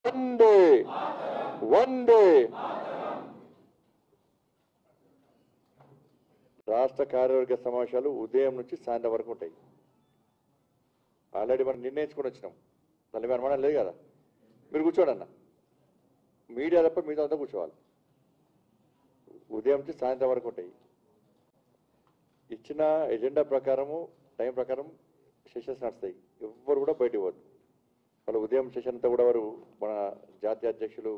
వందే వందే రాష్ట్ర కార్యవర్గ సమావేశాలు ఉదయం నుంచి సాయంత్రం వరకు ఉంటాయి. ఆల్రెడీ మనం నిర్ణయించుకొని వచ్చినాం. దాని మీద అనుమానం లేదు కదా. మీరు కూర్చోండి అన్న, మీడియా తప్ప మీతో అంతా కూర్చోవాలి. ఉదయం నుంచి సాయంత్రం వరకు ఉంటాయి. ఇచ్చిన ఎజెండా ప్రకారము టైం ప్రకారం సెషన్స్ నడుస్తాయి. ఎవ్వరు కూడా బయటకు పోదు. వాళ్ళు ఉదయం సెషన్ అంతా కూడా వారు మన జాతీయ అధ్యక్షులు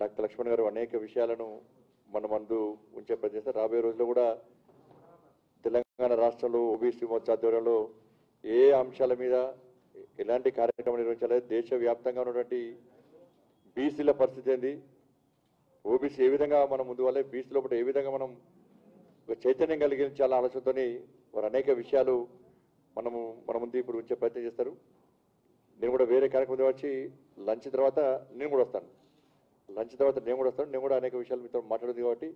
డాక్టర్ లక్ష్మణ్ గారు అనేక విషయాలను మన ముందు ఉంచే ప్రయత్నం చేస్తారు. రాబోయే రోజుల్లో కూడా తెలంగాణ రాష్ట్రంలో ఓబీసీ మోర్చా ఆధ్వర్యంలో ఏ అంశాల మీద ఎలాంటి కార్యక్రమం నిర్వహించాలి, దేశవ్యాప్తంగా ఉన్నటువంటి బీసీల పరిస్థితి ఏంది, ఓబీసీ ఏ విధంగా మనం ముందు వాళ్ళే బీసీ లోపల ఏ విధంగా మనం ఒక చైతన్యం కలిగించాలనే ఆలోచనతో వారు అనేక విషయాలు మన ముందు ఇప్పుడు ఉంచే ప్రయత్నం చేస్తారు. నేను కూడా వేరే కార్యక్రమం వచ్చి లంచ్ తర్వాత నేను కూడా వస్తాను. నేను కూడా అనేక విషయాలు మీతో మాట్లాడదు కాబట్టి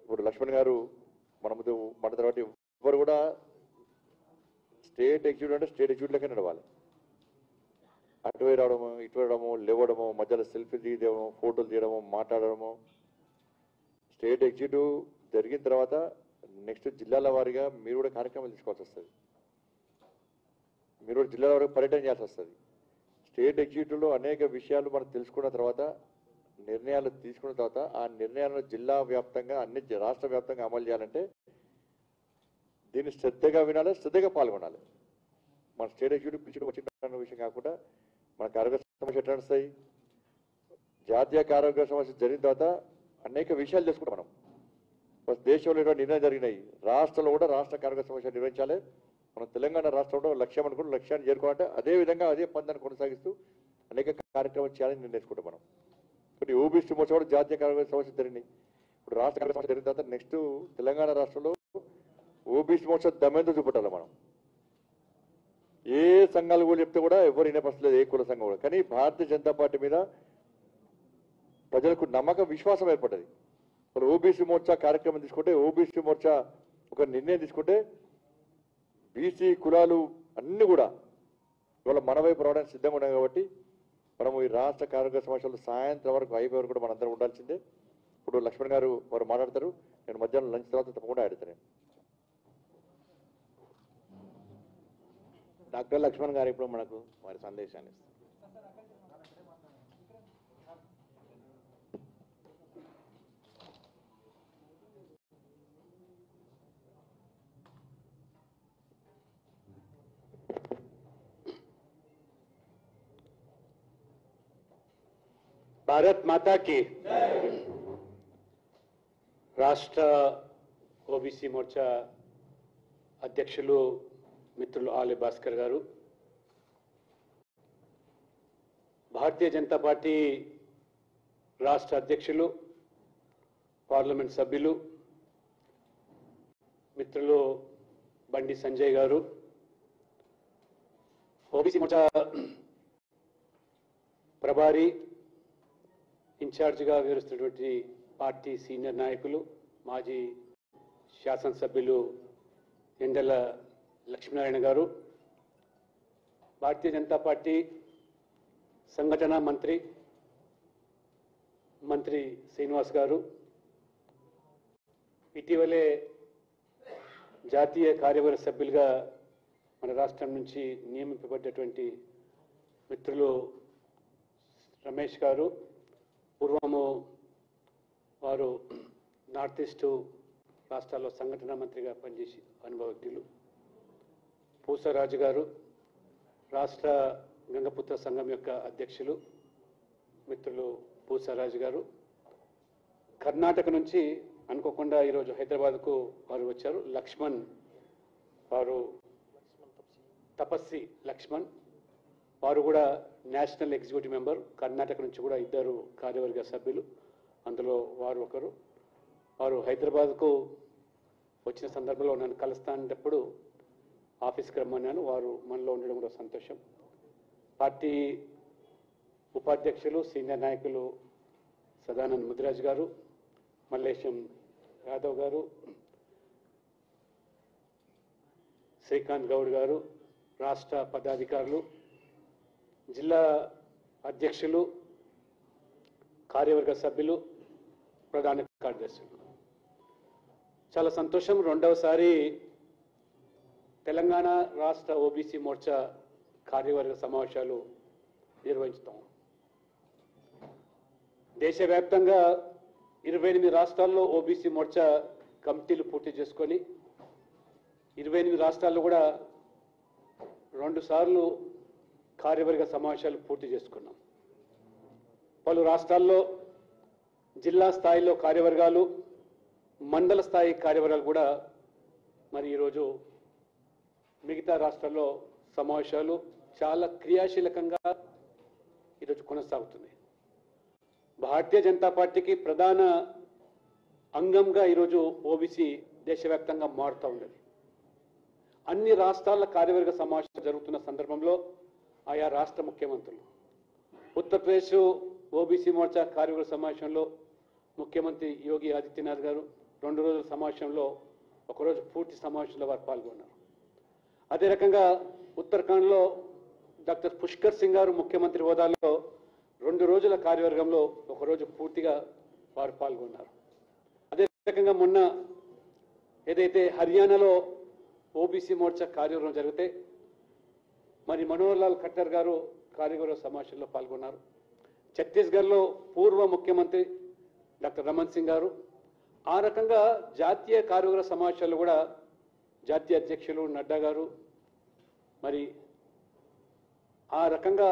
ఇప్పుడు లక్ష్మణ్ గారు మన ముందు మాట్లాడారు కాబట్టి ఎవరు కూడా స్టేట్ ఎగ్జిక్యూటివ్ అంటే స్టేట్ ఎగ్జిక్యూటివ్లకే నడవాలి. అటువై రావడము, ఇటు రావడము, లేవడము, మధ్యలో సెల్ఫీ తీయడము, ఫోటోలు తీయడము, మాట్లాడడము. స్టేట్ ఎగ్జిక్యూటివ్ జరిగిన తర్వాత నెక్స్ట్ జిల్లాల వారీగా మీరు కూడా కార్యక్రమాలు తీసుకోవాల్సి వస్తుంది. మీరు కూడా జిల్లాల వారికి పర్యటన చేయాల్సి వస్తుంది. స్టేట్ ఎగ్జిక్యూటివ్లో అనేక విషయాలు మనం తెలుసుకున్న తర్వాత, నిర్ణయాలు తీసుకున్న తర్వాత ఆ నిర్ణయాలను జిల్లా వ్యాప్తంగా అన్ని రాష్ట్ర వ్యాప్తంగా అమలు చేయాలంటే దీన్ని శ్రద్ధగా వినాలి, శ్రద్ధగా పాల్గొనాలి. మన స్టేట్ ఎగ్జిక్యూటివ్ పిలిచి వచ్చిన విషయం కాకుండా మన కార్యవర్గ సమస్య ఎట్లా నడుస్తాయి, జాతీయ కార్యవర్గ సమస్య జరిగిన తర్వాత అనేక విషయాలు తెలుసుకుంటాం. మనం దేశంలో ఎటువంటి నిర్ణయం జరిగినాయి, రాష్ట్రంలో కూడా రాష్ట్ర కార్యవర్గ సమస్య నిర్వహించాలి. మనం తెలంగాణ రాష్ట్రంలో లక్ష్యం అనుకుంటే లక్ష్యాన్ని చేరుకోవాలంటే అదే విధంగా అదే పందాన్ని కొనసాగిస్తూ అనేక కార్యక్రమాలు చేయాలని నిర్ణయించుకుంటాం. మనం ఇప్పుడు ఓబీసీ మోర్చా కూడా జాతీయ కార్యవర్గ సమస్య జరిగినాయి. ఇప్పుడు రాష్ట్ర కార్యవర్గ సమస్య జరిగిన తర్వాత నెక్స్ట్ తెలంగాణ రాష్ట్రంలో ఓబీసీ మోర్చా దమేందో చూపెట్టాలి. మనం ఏ సంఘాలు కూడా చెప్తే కూడా ఎవరు వినే పరిస్థితి లేదు, ఏ కుల సంఘం కూడా. కానీ భారతీయ జనతా పార్టీ మీద ప్రజలకు నమ్మకం, విశ్వాసం ఏర్పడ్డది. మరి ఓబీసీ మోర్చా కార్యక్రమం తీసుకుంటే, ఓబీసీ మోర్చా ఒక నిర్ణయం తీసుకుంటే బీసీ కులాలు అన్ని కూడా ఇవాళ మన వైపు రావడానికి సిద్ధంగా ఉన్నాయి. కాబట్టి మనము ఈ రాష్ట్ర కార్యవర్గ సమస్యలు సాయంత్రం వరకు అయిపోయే వరకు కూడా మనందరం ఉండాల్సిందే. ఇప్పుడు లక్ష్మణ్ గారు వారు మాట్లాడతారు. నేను మధ్యాహ్నం లంచ్ తర్వాత తప్పకుండా ఆడతాను. డాక్టర్ లక్ష్మణ్ గారు ఇప్పుడు మనకు వారి సందేశాన్ని ఇస్తారు. भारत माता की రాష్ట్ర ఓబీసీ మోర్చా అధ్యక్షులు మిత్రులు ఆలే భాస్కర్ గారు, భారతీయ జనతా పార్టీ రాష్ట్ర అధ్యక్షులు, పార్లమెంట్ సభ్యులు మిత్రులు బండి సంజయ్ గారు, ఓబీసీ మోర్చా ప్రభారి ఇన్ఛార్జిగా వ్యవహరిస్తున్నటువంటి పార్టీ సీనియర్ నాయకులు, మాజీ శాసనసభ్యులు ఎండల లక్ష్మీనారాయణ గారు, భారతీయ జనతా పార్టీ సంఘటన మంత్రి శ్రీనివాస్ గారు, ఇటీవలే జాతీయ కార్యవర్గ సభ్యులుగా మన రాష్ట్రం నుంచి నియమింపబడ్డటువంటి మిత్రులు రమేష్ గారు, పూర్వము వారు నార్త్ ఈస్ట్ రాష్ట్రాల్లో సంఘటన మంత్రిగా పనిచేసి అనుభవజ్ఞులు, పూసరాజు గారు, రాష్ట్ర గంగపుత్ర సంఘం యొక్క అధ్యక్షులు మిత్రులు పూసరాజు గారు, కర్ణాటక నుంచి అనుకోకుండా ఈరోజు హైదరాబాద్కు వారు వచ్చారు. లక్ష్మణ్ వారు, తపస్వి లక్ష్మణ్ వారు కూడా నేషనల్ ఎగ్జిక్యూటివ్ మెంబర్. కర్ణాటక నుంచి కూడా ఇద్దరు కార్యవర్గ సభ్యులు, అందులో వారు ఒకరు. వారు హైదరాబాద్కు వచ్చిన సందర్భంలో నన్ను కలుస్తానప్పుడు ఆఫీస్కి రమ్మన్నాను. వారు మనలో ఉండడం కూడా సంతోషం. పార్టీ ఉపాధ్యక్షులు సీనియర్ నాయకులు సదానంద్ ముదిరాజ్ గారు, మల్లేశం యాదవ్ గారు, శ్రీకాంత్ గౌడ్ గారు, రాష్ట్ర పదాధికారులు, జిల్లా అధ్యక్షులు కార్యవర్గ సభ్యులు, ప్రధాన కార్యదర్శులు, చాలా సంతోషం. రెండవసారి తెలంగాణ రాష్ట్ర ఓబీసీ మోర్చా కార్యవర్గ సమావేశాలు నిర్వహిస్తాం. దేశవ్యాప్తంగా 28 రాష్ట్రాల్లో ఓబీసీ మోర్చా కమిటీలు పూర్తి చేసుకొని 28 రాష్ట్రాల్లో కూడా 2 సార్లు కార్యవర్గ సమావేశాలు పూర్తి చేసుకున్నాం. పలు రాష్ట్రాల్లో జిల్లా స్థాయిలో కార్యవర్గాలు, మండల స్థాయి కార్యవర్గాలు కూడా మరి ఈరోజు మిగతా రాష్ట్రాల్లో సమావేశాలు చాలా క్రియాశీలకంగా ఈరోజు కొనసాగుతుంది. భారతీయ జనతా పార్టీకి ప్రధాన అంగంగా ఈరోజు ఓబీసీ దేశవ్యాప్తంగా మారుతూ ఉన్నది. అన్ని రాష్ట్రాల కార్యవర్గ సమావేశాలు జరుగుతున్న సందర్భంలో ఆయా రాష్ట్ర ముఖ్యమంత్రులు, ఉత్తరప్రదేశ్ ఓబీసీ మోర్చా కార్యవర్గ సమావేశంలో ముఖ్యమంత్రి యోగి ఆదిత్యనాథ్ గారు 2 రోజుల సమావేశంలో ఒకరోజు పూర్తి సమావేశంలో వారు పాల్గొన్నారు. అదే రకంగా ఉత్తరాఖండ్లో డాక్టర్ పుష్కర్ సింగ్ గారు ముఖ్యమంత్రి హోదాలో 2 రోజుల కార్యవర్గంలో ఒకరోజు పూర్తిగా వారు పాల్గొన్నారు. అదే రకంగా మొన్న ఏదైతే హర్యానాలో ఓబీసీ మోర్చా కార్యవర్గం జరిగితే మరి మనోహర్ లాల్ ఖట్టర్ గారు కార్యవర్గ సమావేశంలో పాల్గొన్నారు. ఛత్తీస్గఢ్లో పూర్వ ముఖ్యమంత్రి డాక్టర్ రమణ్ సింగ్ గారు, ఆ రకంగా జాతీయ కార్యవర్గ సమావేశాల్లో కూడా జాతీయ అధ్యక్షులు నడ్డా గారు మరి ఆ రకంగా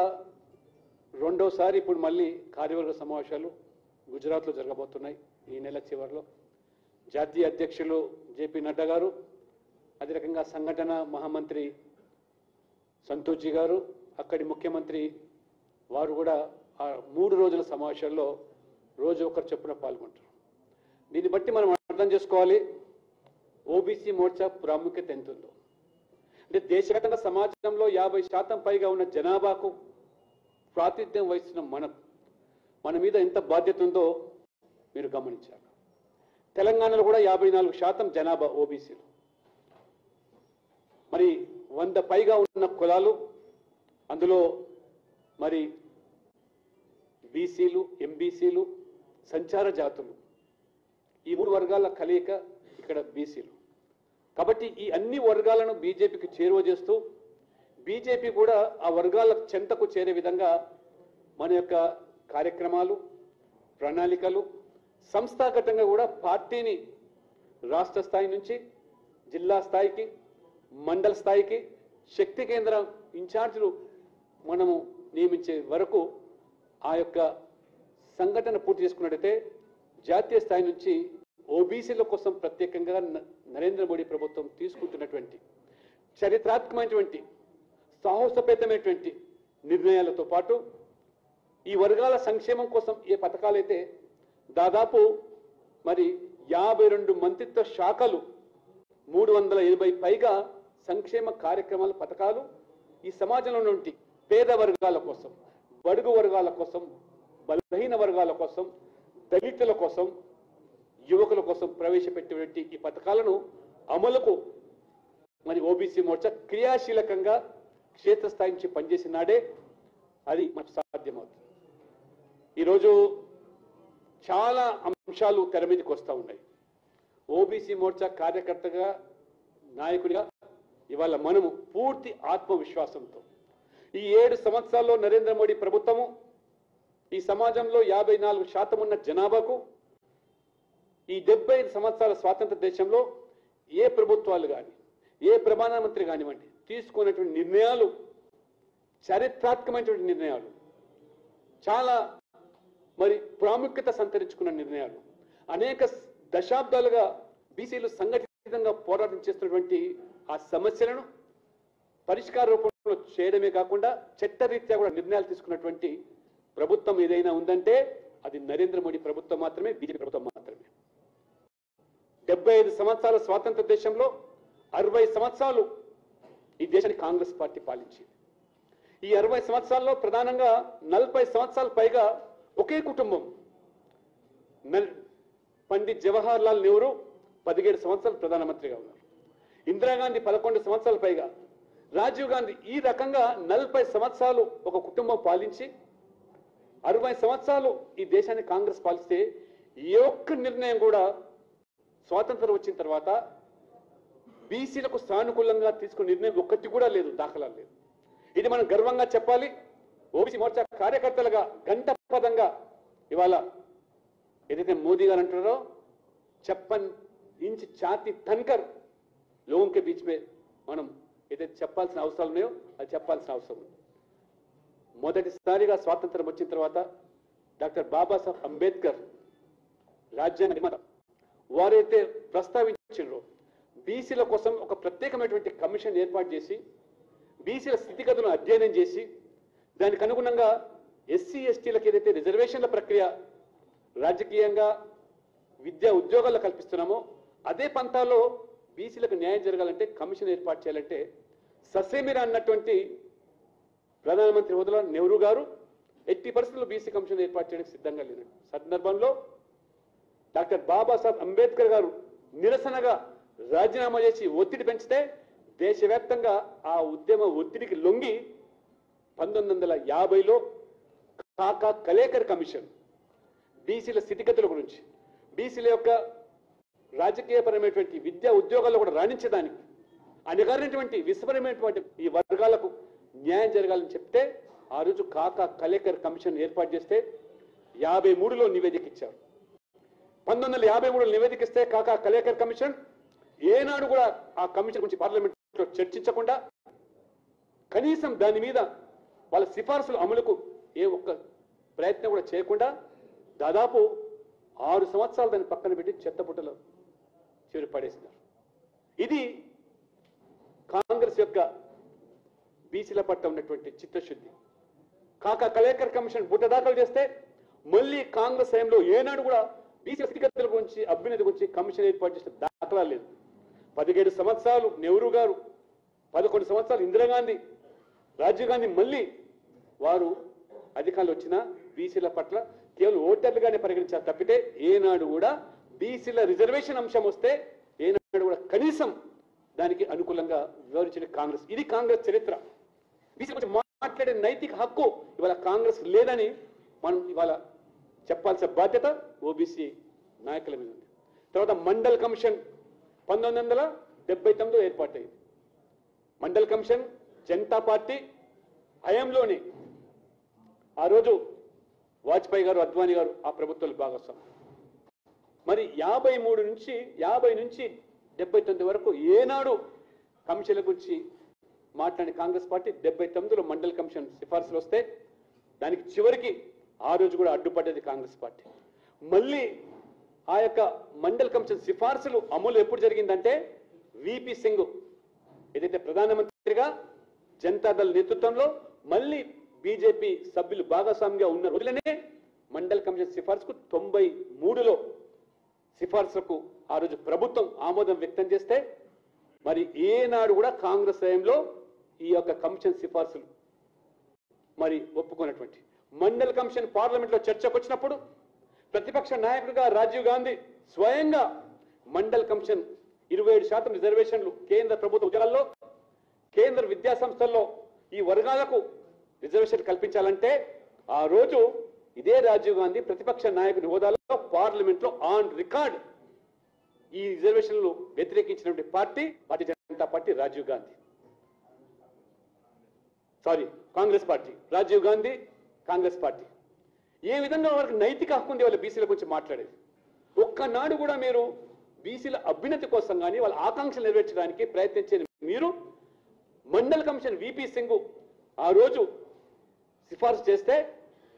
రెండోసారి ఇప్పుడు మళ్ళీ కార్యవర్గ సమావేశాలు గుజరాత్లో జరగబోతున్నాయి ఈ నెల చివరిలో. జాతీయ అధ్యక్షులు జేపీ నడ్డా గారు, అదే రకంగా సంఘటన మహామంత్రి సంతోష్జీ గారు, అక్కడి ముఖ్యమంత్రి వారు కూడా ఆ 3 రోజుల సమావేశాల్లో రోజు ఒకరు చొప్పున పాల్గొంటారు. దీన్ని బట్టి మనం అర్థం చేసుకోవాలి ఓబీసీ మోర్చా ప్రాముఖ్యత ఎంత ఉందో. అంటే దేశవ్యాప్తంగా సమాజంలో 50% పైగా ఉన్న జనాభాకు ప్రాతినిధ్యం వహిస్తున్న మన మీద ఎంత బాధ్యత ఉందో మీరు గమనించాలి. తెలంగాణలో కూడా 54% జనాభా ఓబీసీలు. మరి 100 పైగా ఉన్న కులాలు, అందులో మరి బీసీలు, ఎంబీసీలు, సంచార జాతులు, ఈ 3 వర్గాల కలయిక ఇక్కడ బీసీలు. కాబట్టి ఈ అన్ని వర్గాలను బీజేపీకి చేరువ చేస్తూ బీజేపీ కూడా ఆ వర్గాల చెంతకు చేరే విధంగా మన యొక్క కార్యక్రమాలు, ప్రణాళికలు, సంస్థాగతంగా కూడా పార్టీని రాష్ట్ర స్థాయి నుంచి జిల్లా స్థాయికి, మండల స్థాయికి, శక్తి కేంద్రం ఇన్ఛార్జీలు మనము నియమించే వరకు ఆ యొక్క సంఘటన పూర్తి చేసుకున్నట్టయితే జాతీయ స్థాయి నుంచి ఓబీసీల కోసం ప్రత్యేకంగా నరేంద్ర మోడీ ప్రభుత్వం తీసుకుంటున్నటువంటి చరిత్రాత్మకమైనటువంటి సాహసోపేతమైనటువంటి నిర్ణయాలతో పాటు ఈ వర్గాల సంక్షేమం కోసం ఏ పథకాలైతే దాదాపు మరి 52 మంత్రిత్వ శాఖలు 380 పైగా సంక్షేమ కార్యక్రమాల పథకాలు ఈ సమాజంలో నుండి పేద వర్గాల కోసం, బడుగు వర్గాల కోసం, బలహీన వర్గాల కోసం, దళితుల కోసం, యువకుల కోసం ప్రవేశపెట్టేటువంటి ఈ పథకాలను అమలుకు మరి ఓబీసీ మోర్చా క్రియాశీలకంగా క్షేత్రస్థాయి నుంచి పనిచేసిన నాడే అది మనకు సాధ్యమవుతుంది. ఈరోజు చాలా అంశాలు తెర మీదకి వస్తూ ఉన్నాయి. ఓబీసీ మోర్చా కార్యకర్తగా, నాయకుడిగా ఇవాళ మనము పూర్తి ఆత్మవిశ్వాసంతో ఈ 7 సంవత్సరాల్లో నరేంద్ర మోడీ ప్రభుత్వము ఈ సమాజంలో 54% ఉన్న జనాభాకు ఈ 75 సంవత్సరాల స్వాతంత్ర దేశంలో ఏ ప్రభుత్వాలు కానీ, ఏ ప్రధానమంత్రి కానివ్వండి తీసుకున్నటువంటి నిర్ణయాలు చారిత్రాత్మకమైనటువంటి నిర్ణయాలు, చాలా మరి ప్రాముఖ్యత సంతరించుకున్న నిర్ణయాలు, అనేక దశాబ్దాలుగా బీసీలు సంఘటితంగా పోరాటం చేస్తున్నటువంటి ఆ సమస్యలను పరిష్కార రూపంలో చేయడమే కాకుండా చట్టరీత్యా కూడా నిర్ణయాలు తీసుకున్నటువంటి ప్రభుత్వం ఏదైనా ఉందంటే అది నరేంద్ర మోడీ ప్రభుత్వం మాత్రమే, బీజేపీ ప్రభుత్వం మాత్రమే. 75 సంవత్సరాల స్వాతంత్ర దేశంలో 60 సంవత్సరాలు ఈ దేశాన్ని కాంగ్రెస్ పార్టీ పాలించింది. ఈ 60 సంవత్సరాల్లో ప్రధానంగా 40 సంవత్సరాల పైగా ఒకే కుటుంబం. పండిత్ జవహర్ లాల్ నెహ్రూ 17 సంవత్సరాలు ప్రధానమంత్రిగా ఉన్నారు. ఇందిరాగాంధీ 11 సంవత్సరాల పైగా, రాజీవ్ గాంధీ ఈ రకంగా 40 సంవత్సరాలు ఒక కుటుంబం పాలించి 60 సంవత్సరాలు ఈ దేశాన్ని కాంగ్రెస్ పాలిస్తే ఏ ఒక్క నిర్ణయం కూడా స్వాతంత్రం వచ్చిన తర్వాత బీసీలకు సానుకూలంగా తీసుకున్న నిర్ణయం ఒక్కటి కూడా లేదు, దాఖలా లేదు. ఇది మనం గర్వంగా చెప్పాలి. ఓబీసీ మోర్చా కార్యకర్తలుగా గంట పదంగా ఇవాళ ఏదైతే మోదీ గారు అంటారో చెప్పన్ ఇంచ్ ఛాతీ తన్కర్ లోగోं के बीच में మనం ఏదైతే చెప్పాల్సిన అవసరాలు ఉన్నాయో అది చెప్పాల్సిన అవసరం ఉంది. మొదటిసారిగా స్వాతంత్రం వచ్చిన తర్వాత డాక్టర్ బాబాసాహెబ్ అంబేద్కర్ రాజ్యాంగ నిర్మాత వారైతే ప్రస్తావించారో బీసీల కోసం ఒక ప్రత్యేకమైనటువంటి కమిషన్ ఏర్పాటు చేసి బీసీల స్థితిగతులను అధ్యయనం చేసి దానికి అనుగుణంగా ఎస్సీ ఎస్టీలకు ఏదైతే రిజర్వేషన్ల ప్రక్రియ రాజకీయంగా విద్యా ఉద్యోగాల్లో కల్పిస్తున్నామో అదే పంతాల్లో బీసీలకు న్యాయం జరగాలంటే కమిషన్ ఏర్పాటు చేయాలంటే ససేమిరా అన్నటువంటి ప్రధానమంత్రి హోదాలో నెహ్రూ గారు ఎట్టి పరిస్థితుల్లో బీసీ కమిషన్ ఏర్పాటు చేయడానికి సిద్ధంగా లేరు. సందర్భంలో డాక్టర్ బాబాసాహెబ్ అంబేద్కర్ గారు నిరసనగా రాజీనామా చేసి ఒత్తిడి పెంచితే దేశవ్యాప్తంగా ఆ ఉద్యమ ఒత్తిడికి లొంగి 1950లో కాకా కలేకర్ కమిషన్ బీసీల స్థితిగతుల గురించి బీసీల యొక్క రాజకీయపరమైనటువంటి విద్యా ఉద్యోగాల్లో కూడా రాణించడానికి అణగారినటువంటి విస్మరమైనటువంటి ఈ వర్గాలకు న్యాయం జరగాలని చెప్తే ఆ రోజు కాకా కలేకర్ కమిషన్ ఏర్పాటు చేస్తే 53లో నివేదిక ఇచ్చారు. 1953లో నివేదిక ఇస్తే కాకా కలేకర్ కమిషన్ ఏనాడు కూడా ఆ కమిషన్ గురించి పార్లమెంట్లో చర్చించకుండా కనీసం దాని మీద వాళ్ళ సిఫార్సుల అమలుకు ఏ ఒక్క ప్రయత్నం కూడా చేయకుండా దాదాపు 6 సంవత్సరాలు దాన్ని పక్కన పెట్టి చెత్తబుట్టలో చివరి పడేసినారు. ఇది కాంగ్రెస్ యొక్క బీసీల పట్ల ఉన్నటువంటి చిత్తశుద్ధి. కాకా కలేకర్ కమిషన్ బుట్ట దాఖలు చేస్తే మళ్ళీ కాంగ్రెస్ టైంలో ఏనాడు కూడా బీసీల స్థితిగతుల గురించి అభ్యున్నతి గురించి కమిషన్ ఏర్పాటు చేసిన దాఖలా లేదు. 17 సంవత్సరాలు నెహ్రూ గారు, 11 సంవత్సరాలు ఇందిరాగాంధీ, రాజీవ్ గాంధీ మళ్ళీ వారు అధికారులు వచ్చిన బీసీల పట్ల కేవలం ఓటర్లుగానే పరిగణించారు తప్పితే ఏనాడు కూడా బీసీల రిజర్వేషన్ అంశం వస్తే ఏనాడు కూడా కనీసం దానికి అనుకూలంగా వివరించిన కాంగ్రెస్. ఇది కాంగ్రెస్ చరిత్ర. బీసీ గురించి మాట్లాడే నైతిక హక్కు ఇవాళ కాంగ్రెస్ లేదని మనం ఇవాళ చెప్పాల్సిన బాధ్యత ఓబీసీ నాయకుల మీద ఉంది. తర్వాత మండల్ కమిషన్ 1979లో ఏర్పాటైంది. మండల్ కమిషన్ జనతా పార్టీ హయాంలోనే ఆ రోజు వాజ్పేయి గారు, అద్వానీ గారు ఆ ప్రభుత్వాలు భాగస్వామి. మరి 50 నుంచి 79 వరకు ఏనాడు కమిషన్ల గురించి మాట్లాడిన కాంగ్రెస్ పార్టీ 79లో మండల్ కమిషన్ సిఫార్సులు వస్తే దానికి చివరికి ఆ రోజు కూడా అడ్డుపడ్డది కాంగ్రెస్ పార్టీ. మళ్ళీ ఆ యొక్క మండల్ కమిషన్ సిఫార్సులు అమలు ఎప్పుడు జరిగిందంటే విపి సింగ్ ఏదైతే ప్రధానమంత్రిగా జనతాదళ్ నేతృత్వంలో మళ్ళీ బీజేపీ సభ్యులు భాగస్వామిగా ఉన్న రోజులనే మండల్ కమిషన్ సిఫార్సుకు 93లో సిఫార్సులకు ఆ రోజు ప్రభుత్వం ఆమోదం వ్యక్తం చేస్తే మరి ఏనాడు కూడా కాంగ్రెస్ హయాంలో ఈ యొక్క కమిషన్ సిఫార్సులు మరి ఒప్పుకున్నటువంటి మండల్ కమిషన్ పార్లమెంట్ లో చర్చకు వచ్చినప్పుడు ప్రతిపక్ష నాయకుడిగా రాజీవ్ గాంధీ స్వయంగా మండల్ కమిషన్ 27% రిజర్వేషన్లు కేంద్ర ప్రభుత్వ ఉద్యోగాల్లో కేంద్ర విద్యా సంస్థల్లో ఈ వర్గాలకు రిజర్వేషన్ కల్పించాలంటే ఆ రోజు ఇదే రాజీవ్ గాంధీ ప్రతిపక్ష నాయకుడి హోదాలో పార్లమెంట్ లో ఆన్ రికార్డ్ ఈ రిజర్వేషన్లు వ్యతిరేకించినటువంటి party Bharatiya Janata party, Rajiv Gandhi Congress party, Rajiv Gandhi Congress party. ఏ విధంగా వారికి నైతిక హక్కు ఉంది వాళ్ళ బీసీల గురించి మాట్లాడేది? ఒక్కనాడు కూడా మీరు బీసీల అభ్యున్నతి కోసం కానీ వాళ్ళ ఆకాంక్షలు నెరవేర్చడానికి ప్రయత్నించే మీరు మండల్ కమిషన్ విపి సింగ్ ఆ రోజు సిఫార్సు చేస్తే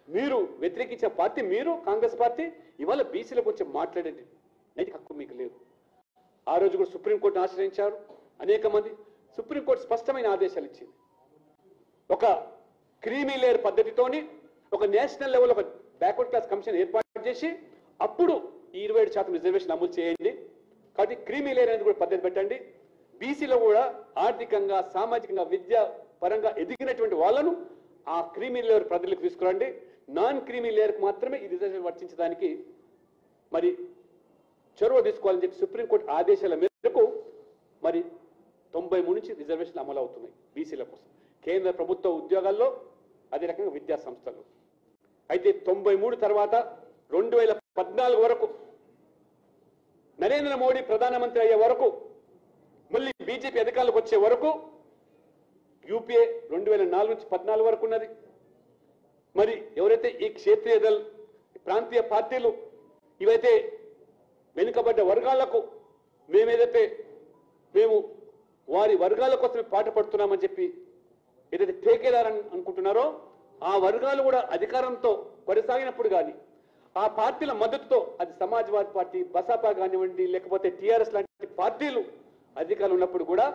మీరు వ్యతిరేకించిన పార్టీ మీరు కాంగ్రెస్ పార్టీ ఇవాళ బీసీల గురించి మాట్లాడేది నైతిక హక్కు మీకు లేదు. ఆ రోజు కూడా సుప్రీంకోర్టును ఆశ్రయించారు అనేక మంది. సుప్రీంకోర్టు స్పష్టమైన ఆదేశాలు ఇచ్చింది. ఒక క్రీమీ లేయర్ పద్ధతితోని ఒక నేషనల్ లెవెల్ ఒక బ్యాక్వర్డ్ క్లాస్ కమిషన్ ఏర్పాటు చేసి అప్పుడు ఈ 27% రిజర్వేషన్ అమలు చేయండి. కాబట్టి క్రీమీ లేయర్ అనేది కూడా పద్ధతి పెట్టండి. బీసీలో కూడా ఆర్థికంగా, సామాజికంగా, విద్యా పరంగా ఎదిగినటువంటి వాళ్ళను ఆ క్రీమీ లేయర్ పద్ధతికి తీసుకురండి. నాన్ క్రీమీ లేయర్కి మాత్రమే ఈ రిజర్వేషన్ వర్తించడానికి మరి చొరవ తీసుకోవాలని చెప్పి సుప్రీంకోర్టు ఆదేశాల మేరకు మరి 93 నుంచి రిజర్వేషన్లు అమలు అవుతున్నాయి బీసీల కోసం కేంద్ర ప్రభుత్వ ఉద్యోగాల్లో, అదే రకంగా విద్యా సంస్థలు. అయితే 93 తర్వాత 2014 వరకు నరేంద్ర మోడీ ప్రధానమంత్రి అయ్యే వరకు మళ్ళీ బీజేపీ అధికారులకు వచ్చే వరకు యూపీఏ 2004 నుంచి 14 వరకు ఉన్నది. మరి ఎవరైతే ఈ క్షేత్రీయ దళ్ ప్రాంతీయ పార్టీలు ఇవైతే వెనుకబడ్డ వర్గాలకు మేము వారి వర్గాల కోసమే పాట పడుతున్నామని చెప్పి ఏదైతే ఠేకేదారని అనుకుంటున్నారో ఆ వర్గాలు కూడా అధికారంతో కొనసాగినప్పుడు కానీ ఆ పార్టీల మద్దతుతో అది సమాజ్వాదీ పార్టీ, బసపా కానివ్వండి, లేకపోతే టీఆర్ఎస్ లాంటి పార్టీలు అధికారులు ఉన్నప్పుడు కూడా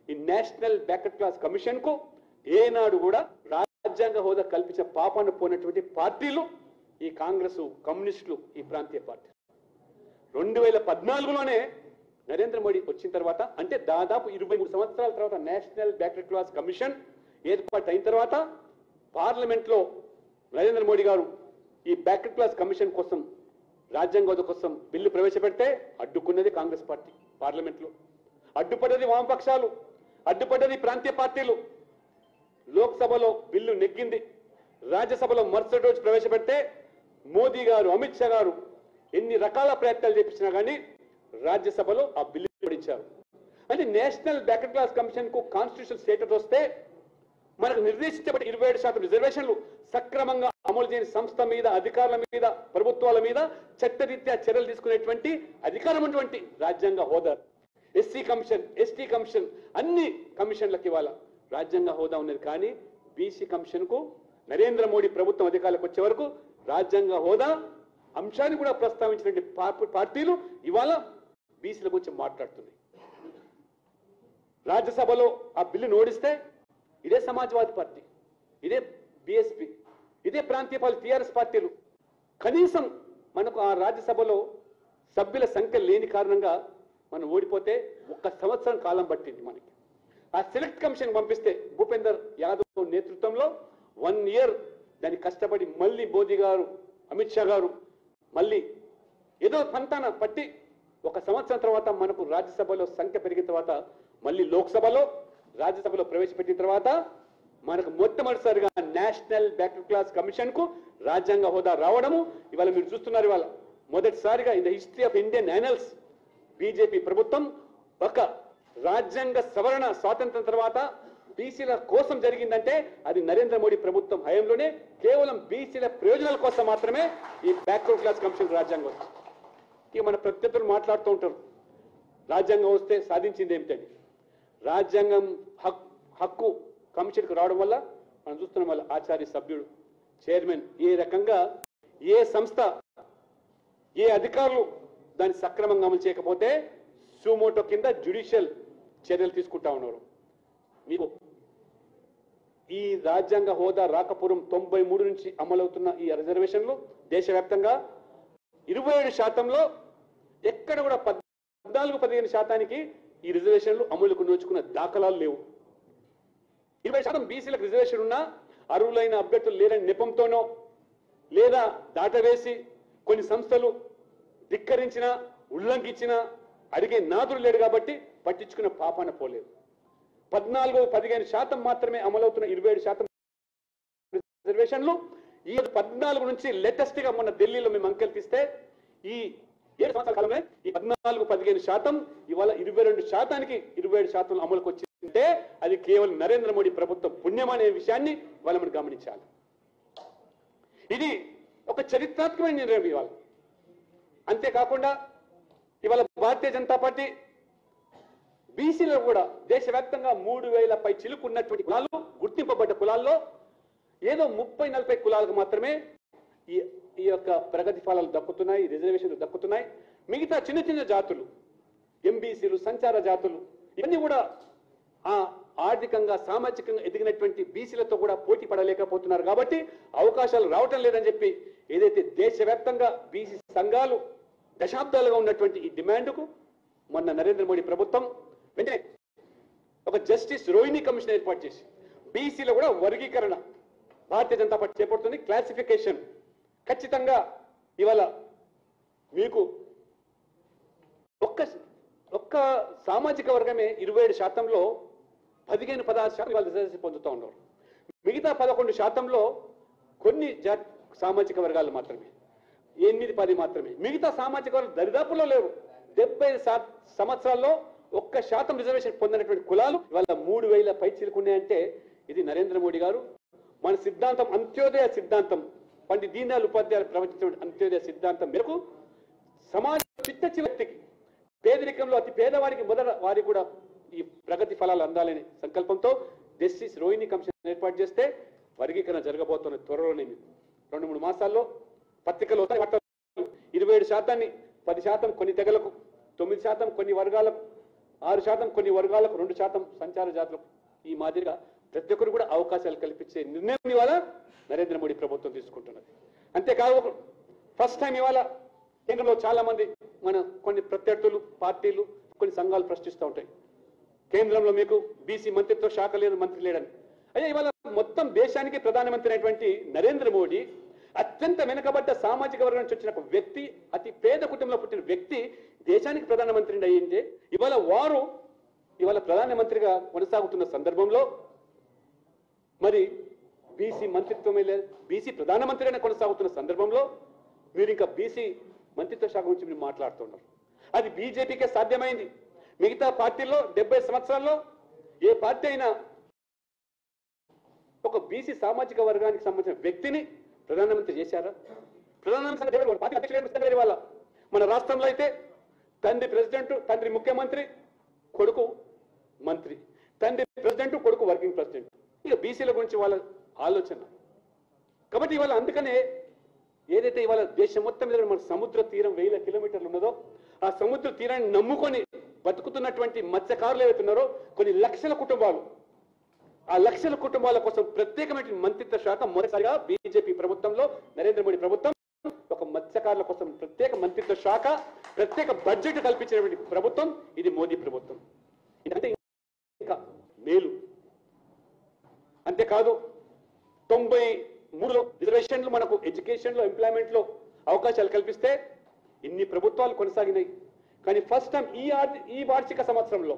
ఈ నేషనల్ బ్యాక్వర్డ్ క్లాస్ కమిషన్ కు ఏనాడు కూడా రాజ్యాంగ హోదా కల్పించిన పాపాన్ని పోయినటువంటి పార్టీలు ఈ కాంగ్రెస్, కమ్యూనిస్టులు, ఈ ప్రాంతీయ పార్టీ. 2014లోనే నరేంద్ర మోడీ వచ్చిన తర్వాత అంటే దాదాపు 23 సంవత్సరాల తర్వాత నేషనల్ బ్యాక్వర్డ్ క్లాస్ కమిషన్ ఏర్పాటు అయిన తర్వాత పార్లమెంట్ లో నరేంద్ర మోడీ గారు ఈ బ్యాక్వర్డ్ క్లాస్ కమిషన్ కోసం, రాజ్యాంగ హోదా కోసం బిల్లు ప్రవేశపెడితే అడ్డుకున్నది కాంగ్రెస్ పార్టీ పార్లమెంట్ లో, అడ్డుపడ్డది వామపక్షాలు, అడ్డుపడ్డది ప్రాంతీయ పార్టీలు. లోక్సభలో బిల్లు నెగ్గింది. రాజ్యసభలో మరుసటి రోజు ప్రవేశపెడితే మోదీ గారు, అమిత్ షా గారు ఎన్ని రకాల ప్రయత్నాలు చేపించినా కానీ రాజ్యసభలో ఆ బిల్లు పడించారు. అంటే నేషనల్ బ్యాక్వర్డ్ క్లాస్ కమిషన్ కు కాన్స్టిట్యూషన్ స్టేటస్ వస్తే మనకు నిర్దేశించబడి 27% రిజర్వేషన్లు సక్రమంగా అమలు చేయని సంస్థ మీద, అధికారుల మీద, ప్రభుత్వాల మీద చట్టరీత్యా చర్యలు తీసుకునేటువంటి అధికారం ఉన్నటువంటి రాజ్యాంగ హోదా, ఎస్సీ కమిషన్, ఎస్టీ కమిషన్, అన్ని కమిషన్లకు ఇవాళ రాజ్యాంగ హోదా ఉన్నది. కానీ బీసీ కమిషన్ కు నరేంద్ర మోడీ ప్రభుత్వం అధికారులకు వచ్చే వరకు రాజ్యాంగ హోదా అంశాన్ని కూడా ప్రస్తావించినటువంటి పార్టీలు ఇవాళ బీసీల గురించి మాట్లాడుతున్నాయి. రాజ్యసభలో ఆ బిల్లును ఓడిస్తే ఇదే సమాజ్వాదీ పార్టీ, ఇదే బీఎస్పీ, ఇదే ప్రాంతీయ పార్టీ టీఆర్ఎస్ పార్టీలు కనీసం మనకు ఆ రాజ్యసభలో సభ్యుల సంఖ్య లేని కారణంగా మనం ఓడిపోతే 1 సంవత్సరం కాలం పట్టింది మనకి. ఆ సెలెక్ట్ కమిషన్ పంపిస్తే భూపేందర్ యాదవ్ నేతృత్వంలో 1 ఇయర్ దాన్ని కష్టపడి మళ్ళీ మోదీ గారు, అమిత్ షా గారు మళ్ళీ ఏదో పంతాన పట్టి 1 సంవత్సరం తర్వాత మనకు రాజ్యసభలో సంఖ్య పెరిగిన తర్వాత మళ్ళీ లోక్సభలో, రాజ్యసభలో ప్రవేశపెట్టిన తర్వాత మనకు మొట్టమొదటిసారిగా నేషనల్ బ్యాక్వర్డ్ క్లాస్ కమిషన్ కు రాజ్యాంగ హోదా రావడము ఇవాళ మీరు చూస్తున్నారు. ఇవాళ మొదటిసారిగా in the history of Indian annals BJP ప్రభుత్వం ఒక రాజ్యాంగ సవరణ స్వాతంత్రం తర్వాత బీసీల కోసం జరిగిందంటే అది నరేంద్ర మోడీ ప్రభుత్వం హయాంలోనే కేవలం బీసీల ప్రయోజనాల కోసం మాత్రమే ఈ బ్యాక్వర్డ్ క్లాస్ కమిషన్ రాజ్యాంగం వచ్చింది. ఇక మన ప్రత్యర్థులు మాట్లాడుతూ ఉంటారు రాజ్యాంగం వస్తే సాధించింది ఏమిటని. రాజ్యాంగం హక్కు కమిషన్కు రావడం వల్ల మనం చూస్తున్నాం వల్ల ఆచార్య సభ్యుడు, చైర్మన్, ఏ రకంగా ఏ సంస్థ, ఏ అధికారులు దాన్ని సక్రమంగా అమలు చేయకపోతే సుమోటో కింద జ్యుడిషియల్ చర్యలు తీసుకుంటా ఉన్నారు. మీకు ఈ రాజ్యాంగ హోదా రాకపూర్వం 93 నుంచి అమలవుతున్న ఈ రిజర్వేషన్లు దేశవ్యాప్తంగా 27%లో ఎక్కడ కూడా 14-15% ఈ రిజర్వేషన్లు అమలుకు నోచుకున్న దాఖలాలు లేవు. 20% బీసీలకు రిజర్వేషన్ ఉన్నా అర్హులైన అభ్యర్థులు లేరని నెపంతోనో లేదా దాటవేసి కొన్ని సంస్థలు ధిక్కరించిన, ఉల్లంఘించిన అడిగే నాదుడు లేడు కాబట్టి పట్టించుకున్న పాపాన పోలేదు. 14-15% మాత్రమే అమలవుతున్న 27% రిజర్వేషన్లు ఈ 14 నుంచి లేటెస్ట్ గా మొన్న ఢిల్లీలో మేము అంకెలు తీస్తే ఈ 7 సంవత్సరాల కాలంలో ఈ 14-15% ఇవాళ 22%కి 27% అమలుకు వచ్చిందంటే అది కేవలం నరేంద్ర మోడీ ప్రభుత్వం పుణ్యం అనే విషయాన్ని ఇవాళ మనం గమనించాలి. ఇది ఒక చరిత్రాత్మకమైన నిర్ణయం ఇవాళ. అంతేకాకుండా ఇవాళ భారతీయ జనతా పార్టీ బీసీలో కూడా దేశవ్యాప్తంగా 3,000 పై చిలుకు ఉన్నటువంటి కులాలు, గుర్తింపబడ్డ కులాల్లో ఏదో 30-40 కులాలకు మాత్రమే ఈ యొక్క ప్రగతి ఫలాలు దక్కుతున్నాయి, రిజర్వేషన్లు దక్కుతున్నాయి. మిగతా చిన్న చిన్న జాతులు, ఎంబీసీలు, సంచార జాతులు ఇవన్నీ కూడా ఆ ఆర్థికంగా, సామాజికంగా ఎదిగినటువంటి బీసీలతో కూడా పోటీ పడలేకపోతున్నారు. కాబట్టి అవకాశాలు రావటం లేదని చెప్పి ఏదైతే దేశవ్యాప్తంగా బీసీ సంఘాలు దశాబ్దాలుగా ఉన్నటువంటి ఈ డిమాండ్కు మొన్న నరేంద్ర మోడీ ప్రభుత్వం వెంటనే ఒక జస్టిస్ రోహిణి కమిషన్ ఏర్పాటు చేసి బీసీలో కూడా వర్గీకరణ భారతీయ జనతా పార్టీ చేపడుతుంది. క్లాసిఫికేషన్ ఖచ్చితంగా ఇవాళ మీకు ఒక్క సామాజిక వర్గమే 27%లో 15-16% ఇవాళ రిజర్వేషన్ పొందుతూ ఉన్నారు. మిగతా 11%లో కొన్ని సామాజిక వర్గాలు మాత్రమే, 8-10 మాత్రమే. మిగతా సామాజిక వర్గాలు దరిదాపుల్లో లేవు. 70 సంవత్సరాల్లో 1% రిజర్వేషన్ పొందినటువంటి కులాలు ఇవాళ 3000 పై చిలుకున్నాయంటే ఇది నరేంద్ర మోడీ గారు మన సిద్ధాంతం, అంత్యోదయ సిద్ధాంతం, పండిత్ దీన్ దయాళ్ ఉపాధ్యాయులు ప్రవచించిన అంత్యోదయ సిద్ధాంతం మేరకు సమాజ చిట్ట చివరికి పేదరికంలో అతి పేదవారికి మొదట వారికి కూడా ఈ ప్రగతి ఫలాలు అందాలనే సంకల్పంతో జస్టిస్ రోహిణి కమిషన్ ఏర్పాటు చేస్తే వర్గీకరణ జరగబోతున్న త్వరలోనే 2-3 మాసాల్లో పత్రికలు 27% 10% కొన్ని తెగలకు, 9% కొన్ని వర్గాలకు, 6% కొన్ని వర్గాలకు, 2% సంచార జాతులకు, ఈ మాదిరిగా ప్రతి ఒక్కరు కూడా అవకాశాలు కల్పించే నిర్ణయం ఇవాళ నరేంద్ర మోడీ ప్రభుత్వం తీసుకుంటున్నది. అంతేకాదు ఫస్ట్ టైం ఇవాళ కేంద్రంలో చాలా మంది మన కొన్ని ప్రత్యర్థులు, పార్టీలు, కొన్ని సంఘాలు ప్రశ్నిస్తూ ఉంటాయి, కేంద్రంలో మీకు బీసీ మంత్రిత్వ శాఖ లేదు, మంత్రి లేడని. అదే ఇవాళ మొత్తం దేశానికి ప్రధానమంత్రి అయినటువంటి నరేంద్ర మోడీ అత్యంత వెనుకబడ్డ సామాజిక వర్గం నుంచి వచ్చిన ఒక వ్యక్తి, అతి పేద కుటుంబంలో పుట్టిన వ్యక్తి దేశానికి ప్రధానమంత్రి అయ్యిందే ఇవాళ వారు ఇవాళ ప్రధానమంత్రిగా కొనసాగుతున్న సందర్భంలో మరి బీసీ మంత్రిత్వమే లేదు, బీసీ ప్రధానమంత్రిగానే కొనసాగుతున్న సందర్భంలో మీరు ఇంకా బీసీ మంత్రిత్వ శాఖ గురించి మీరు మాట్లాడుతున్నారు. అది బీజేపీకే సాధ్యమైంది. మిగతా పార్టీల్లో 70 సంవత్సరాల్లో ఏ పార్టీ అయినా ఒక బీసీ సామాజిక వర్గానికి సంబంధించిన వ్యక్తిని ప్రధానమంత్రి చేశారా? ప్రధానమంత్రి పార్టీ అధ్యక్షుడు వాళ్ళ మన రాష్ట్రంలో అయితే తండ్రి ప్రెసిడెంట్, తండ్రి ముఖ్యమంత్రి, కొడుకు మంత్రి, తండ్రి ప్రెసిడెంట్, కొడుకు వర్కింగ్ ప్రెసిడెంట్. ఇక బీసీల గురించి వాళ్ళ ఆలోచన. కాబట్టి ఇవాళ అందుకనే ఏదైతే ఇవాళ దేశం మొత్తం మీద మన సముద్ర తీరం 1000 కిలోమీటర్లు ఉన్నదో ఆ సముద్ర తీరాన్ని నమ్ముకొని బతుకుతున్నటువంటి మత్స్యకారులు ఏవైతున్నారో కొన్ని లక్షల కుటుంబాలు, ఆ లక్షల కుటుంబాల కోసం ప్రత్యేకమైన మంత్రిత్వ శాఖ మొదటిసారిగా బీజేపీ ప్రభుత్వంలో నరేంద్ర మోడీ ప్రభుత్వం ఒక మత్స్యకారుల కోసం ప్రత్యేక మంత్రిత్వ శాఖ, ప్రత్యేక బడ్జెట్ కల్పించినటువంటి ప్రభుత్వం ఇది మోదీ ప్రభుత్వం. ఇదంటే ఇంకా మేలు. అంతేకాదు 93లో రిజర్వేషన్లు మనకు ఎడ్యుకేషన్లో, ఎంప్లాయ్మెంట్లో అవకాశాలు కల్పిస్తే ఇన్ని ప్రభుత్వాలు కొనసాగినాయి. కానీ ఫస్ట్ టైం ఈ వార్షిక సంవత్సరంలో,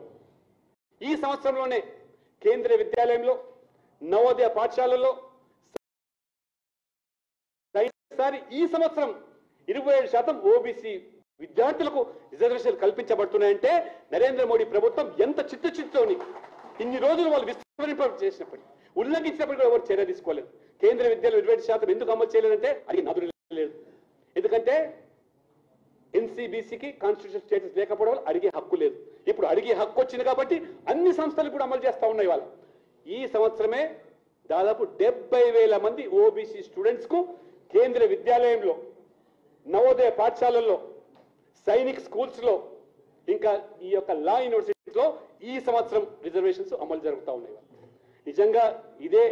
ఈ సంవత్సరంలోనే కేంద్రీయ విద్యాలయంలో, నవోదయ పాఠశాలల్లో ఈ సంవత్సరం 27% ఓబీసీ విద్యార్థులకు రిజర్వేషన్లు కల్పించబడుతున్నాయంటే నరేంద్ర మోడీ ప్రభుత్వం ఎంత చిత్తశుద్ధితోని ఇన్ని రోజులు వాళ్ళు విస్తరింప చేసినప్పటికీ, ఉల్లంఘించినప్పటికీ కూడా ఎవరు చర్య తీసుకోలేదు. కేంద్ర విద్యలో 27% ఎందుకు అమలు చేయలేదంటే అది నదులు లేదు. ఎందుకంటే ఎన్సీబీసీకి కాన్స్టిట్యూషన్ స్టేటస్ లేకపోవడం వల్ల అడిగే హక్కు లేదు. ఇప్పుడు అడిగే హక్కు వచ్చింది కాబట్టి అన్ని సంస్థలు కూడా అమలు చేస్తూ ఉన్నాయి. వాళ్ళ ఈ సంవత్సరమే దాదాపు 70,000 మంది ఓబీసీ స్టూడెంట్స్ కు కేంద్ర విద్యాలయంలో, నవోదయ పాఠశాలల్లో, సైనిక్ స్కూల్స్ లో, ఇంకా ఈ యొక్క లా యూనివర్సిటీలో ఈ సంవత్సరం రిజర్వేషన్స్ అమలు జరుగుతూ ఉన్నాయి. నిజంగా ఇదే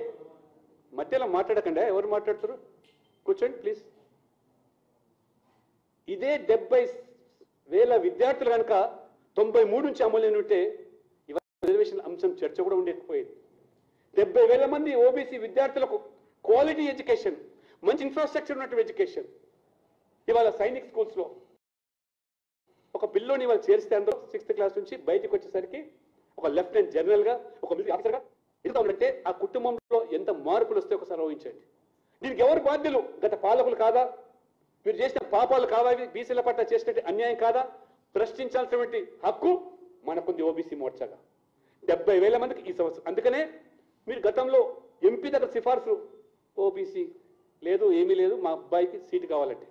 మధ్యలో మాట్లాడకండి, ఎవరు మాట్లాడుతారు, కూర్చోండి ప్లీజ్. ఇదే 70,000 విద్యార్థులు కనుక 93 నుంచి అమలు ఉంటే ఇవాళ రిజర్వేషన్ అంశం చర్చ కూడా ఉండకపోయేది. 70,000 మంది ఓబీసీ విద్యార్థులకు క్వాలిటీ ఎడ్యుకేషన్, మంచి ఇన్ఫ్రాస్ట్రక్చర్ ఉన్నటువంటి ఎడ్యుకేషన్ ఇవాళ సైనిక్ స్కూల్స్ లో ఒక పిల్లోని ఇవాళ చేరిస్తే అందరూ 6th క్లాస్ నుంచి బయటకు వచ్చేసరికి ఒక లెఫ్టినెంట్ జనరల్ గా, ఒక మిలిటరీ ఆఫీసర్ గా ఎదుగుతామంటే ఆ కుటుంబంలో ఎంత మార్పులు వస్తే ఒకసారి ఊహించండి. దీనికి ఎవరు బాధ్యులు? గత పాలకులు కాదా? మీరు చేసిన పాపాలు కాదా? బీసీల పట్ల చేసినట్టు అన్యాయం కాదా? ప్రశ్నించాల్సినటువంటి హక్కు మనకుంది ఓబీసీ మోర్చాగా. 70,000 మందికి ఈ సంవత్సరం. అందుకనే మీరు గతంలో ఎంపీ దగ్గర సిఫార్సు, ఓబీసీ లేదు, ఏమీ లేదు, మా అబ్బాయికి సీటు కావాలంటే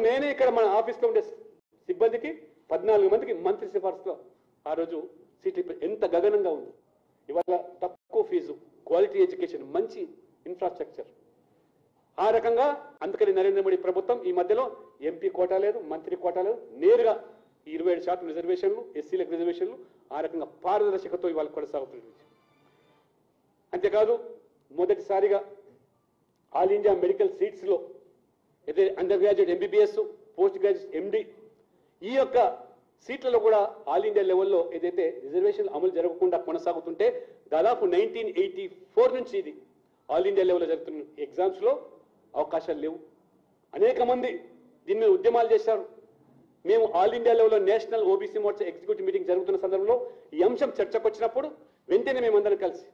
నేనే ఇక్కడ మన ఆఫీస్లో ఉండే సిబ్బందికి 14 మందికి మంత్రి సిఫార్సులో ఆ రోజు సీట్లు ఎంత గగనంగా ఉంది. ఇవాళ తక్కువ ఫీజు, క్వాలిటీ ఎడ్యుకేషన్, మంచి ఇన్ఫ్రాస్ట్రక్చర్, ఆ రకంగా. అందుకని నరేంద్ర మోడీ ప్రభుత్వం ఈ మధ్యలో ఎంపీ కోటా లేదు, మంత్రి కోటా లేదు, నేరుగా 27% రిజర్వేషన్లు, ఎస్సీలకు రిజర్వేషన్లు, ఆ రకంగా పారదర్శకతో ఇవాళ కొనసాగుతుంది. అంతేకాదు మొదటిసారిగా ఆల్ ఇండియా మెడికల్ సీట్స్ లో అయితే undergraduate MBBS, postgraduate MD, ఈ యొక్క సీట్లలో కూడా ఆల్ ఇండియా లెవెల్లో ఏదైతే రిజర్వేషన్ అమలు జరగకుండా కొనసాగుతుంటే దాదాపు 1984 నుంచి ఇది ఆల్ ఇండియా లెవెల్లో జరుగుతున్న ఎగ్జామ్స్ లో అవకాశాలు లేవు. అనేక మంది దీని మీద ఉద్యమాలు చేశారు. మేము ఆల్ ఇండియా లెవెల్లో national OBC Morcha executive meeting జరుగుతున్న సందర్భంలో ఈ అంశం చర్చకు వచ్చినప్పుడు వెంటనే మేమందరం కలిసి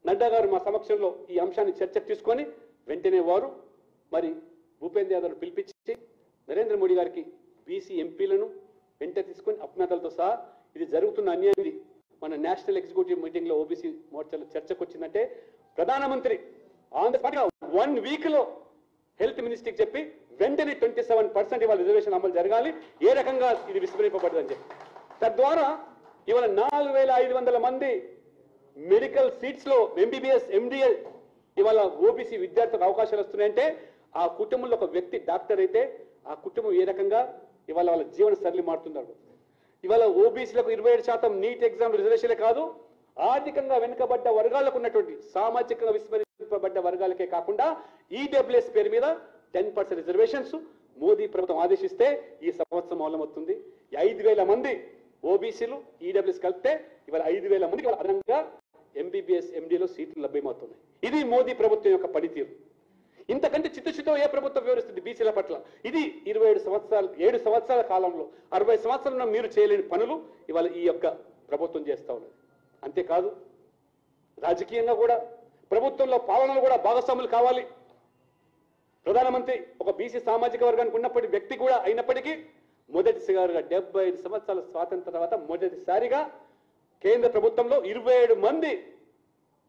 నడ్డా గారు మా సమక్షంలో ఈ అంశాన్ని చర్చకు తీసుకొని వెంటనే వారు మరి భూపేంద్ర యాదవ్ను పిలిపించి నరేంద్ర మోడీ గారికి బీసీ ఎంపీలను వెంట తీసుకొని అప్నాతలతో సహా ఇది జరుగుతున్న అన్యాయం ఇది మన నేషనల్ ఎగ్జిక్యూటివ్ మీటింగ్లో ఓబీసీ మోర్చాలో చర్చకు వచ్చిందంటే ప్రధానమంత్రి ఆంధ్రప్రదేశ్ 1 వీక్లో హెల్త్ మినిస్ట్రీకి చెప్పి వెంటనే 27% ఇవాళ రిజర్వేషన్ అమలు జరగాలి, ఏ రకంగా ఇది విస్మరింపబడదని చెప్పి తద్వారా ఇవాళ 4,500 మంది మెడికల్ సీట్స్ లో ఎంబీబీఎస్ ఎండిఏ ఇవాళ ఓబీసీ విద్యార్థులకు అవకాశాలు వస్తున్నాయంటే ఆ కుటుంబంలో ఒక వ్యక్తి డాక్టర్ అయితే ఆ కుటుంబం ఏ రకంగా ఇవాళ వాళ్ళ జీవన సరళి మారుతున్నారు. ఇవాళ ఓబీసీలకు 27% నీట్ ఎగ్జామ్ రిజర్వేషన్లే కాదు, ఆర్థికంగా వెనుకబడ్డ వర్గాలకు ఉన్నటువంటి సామాజికంగా విస్మరింపబడ్డ వర్గాలకే కాకుండా ఈడబ్ల్యూఎస్ పేరు మీద 10% రిజర్వేషన్స్ మోదీ ప్రభుత్వం ఆదేశిస్తే ఈ సంవత్సరం అమలవుతుంది. 5,000 మంది ఓబీసీలు ఈడబ్ల్యూఎస్ కలిపితే ఇవాళ 5,000 మందికి అదనంగా ఎంబీబీఎస్ ఎండీలో సీట్లు లభ్యమవుతున్నాయి. ఇది మోదీ ప్రభుత్వం యొక్క పనితీరు. ఇంతకంటే చిత్తశుద్ధితో ఏ ప్రభుత్వం వివరిస్తుంది బీసీల పట్ల? ఇది 7 సంవత్సరాల కాలంలో 60 సంవత్సరాల మీరు చేయలేని పనులు ఇవాళ ఈ యొక్క ప్రభుత్వం చేస్తా ఉన్నది. అంతేకాదు రాజకీయంగా కూడా ప్రభుత్వంలో పాలనలు కూడా భాగస్వాములు కావాలి. ప్రధానమంత్రి ఒక బీసీ సామాజిక వర్గానికి ఉన్నప్పటి వ్యక్తి కూడా అయినప్పటికీ మొదటిసారిగా 75 సంవత్సరాల స్వాతంత్ర తర్వాత మొదటిసారిగా కేంద్ర ప్రభుత్వంలో 27 మంది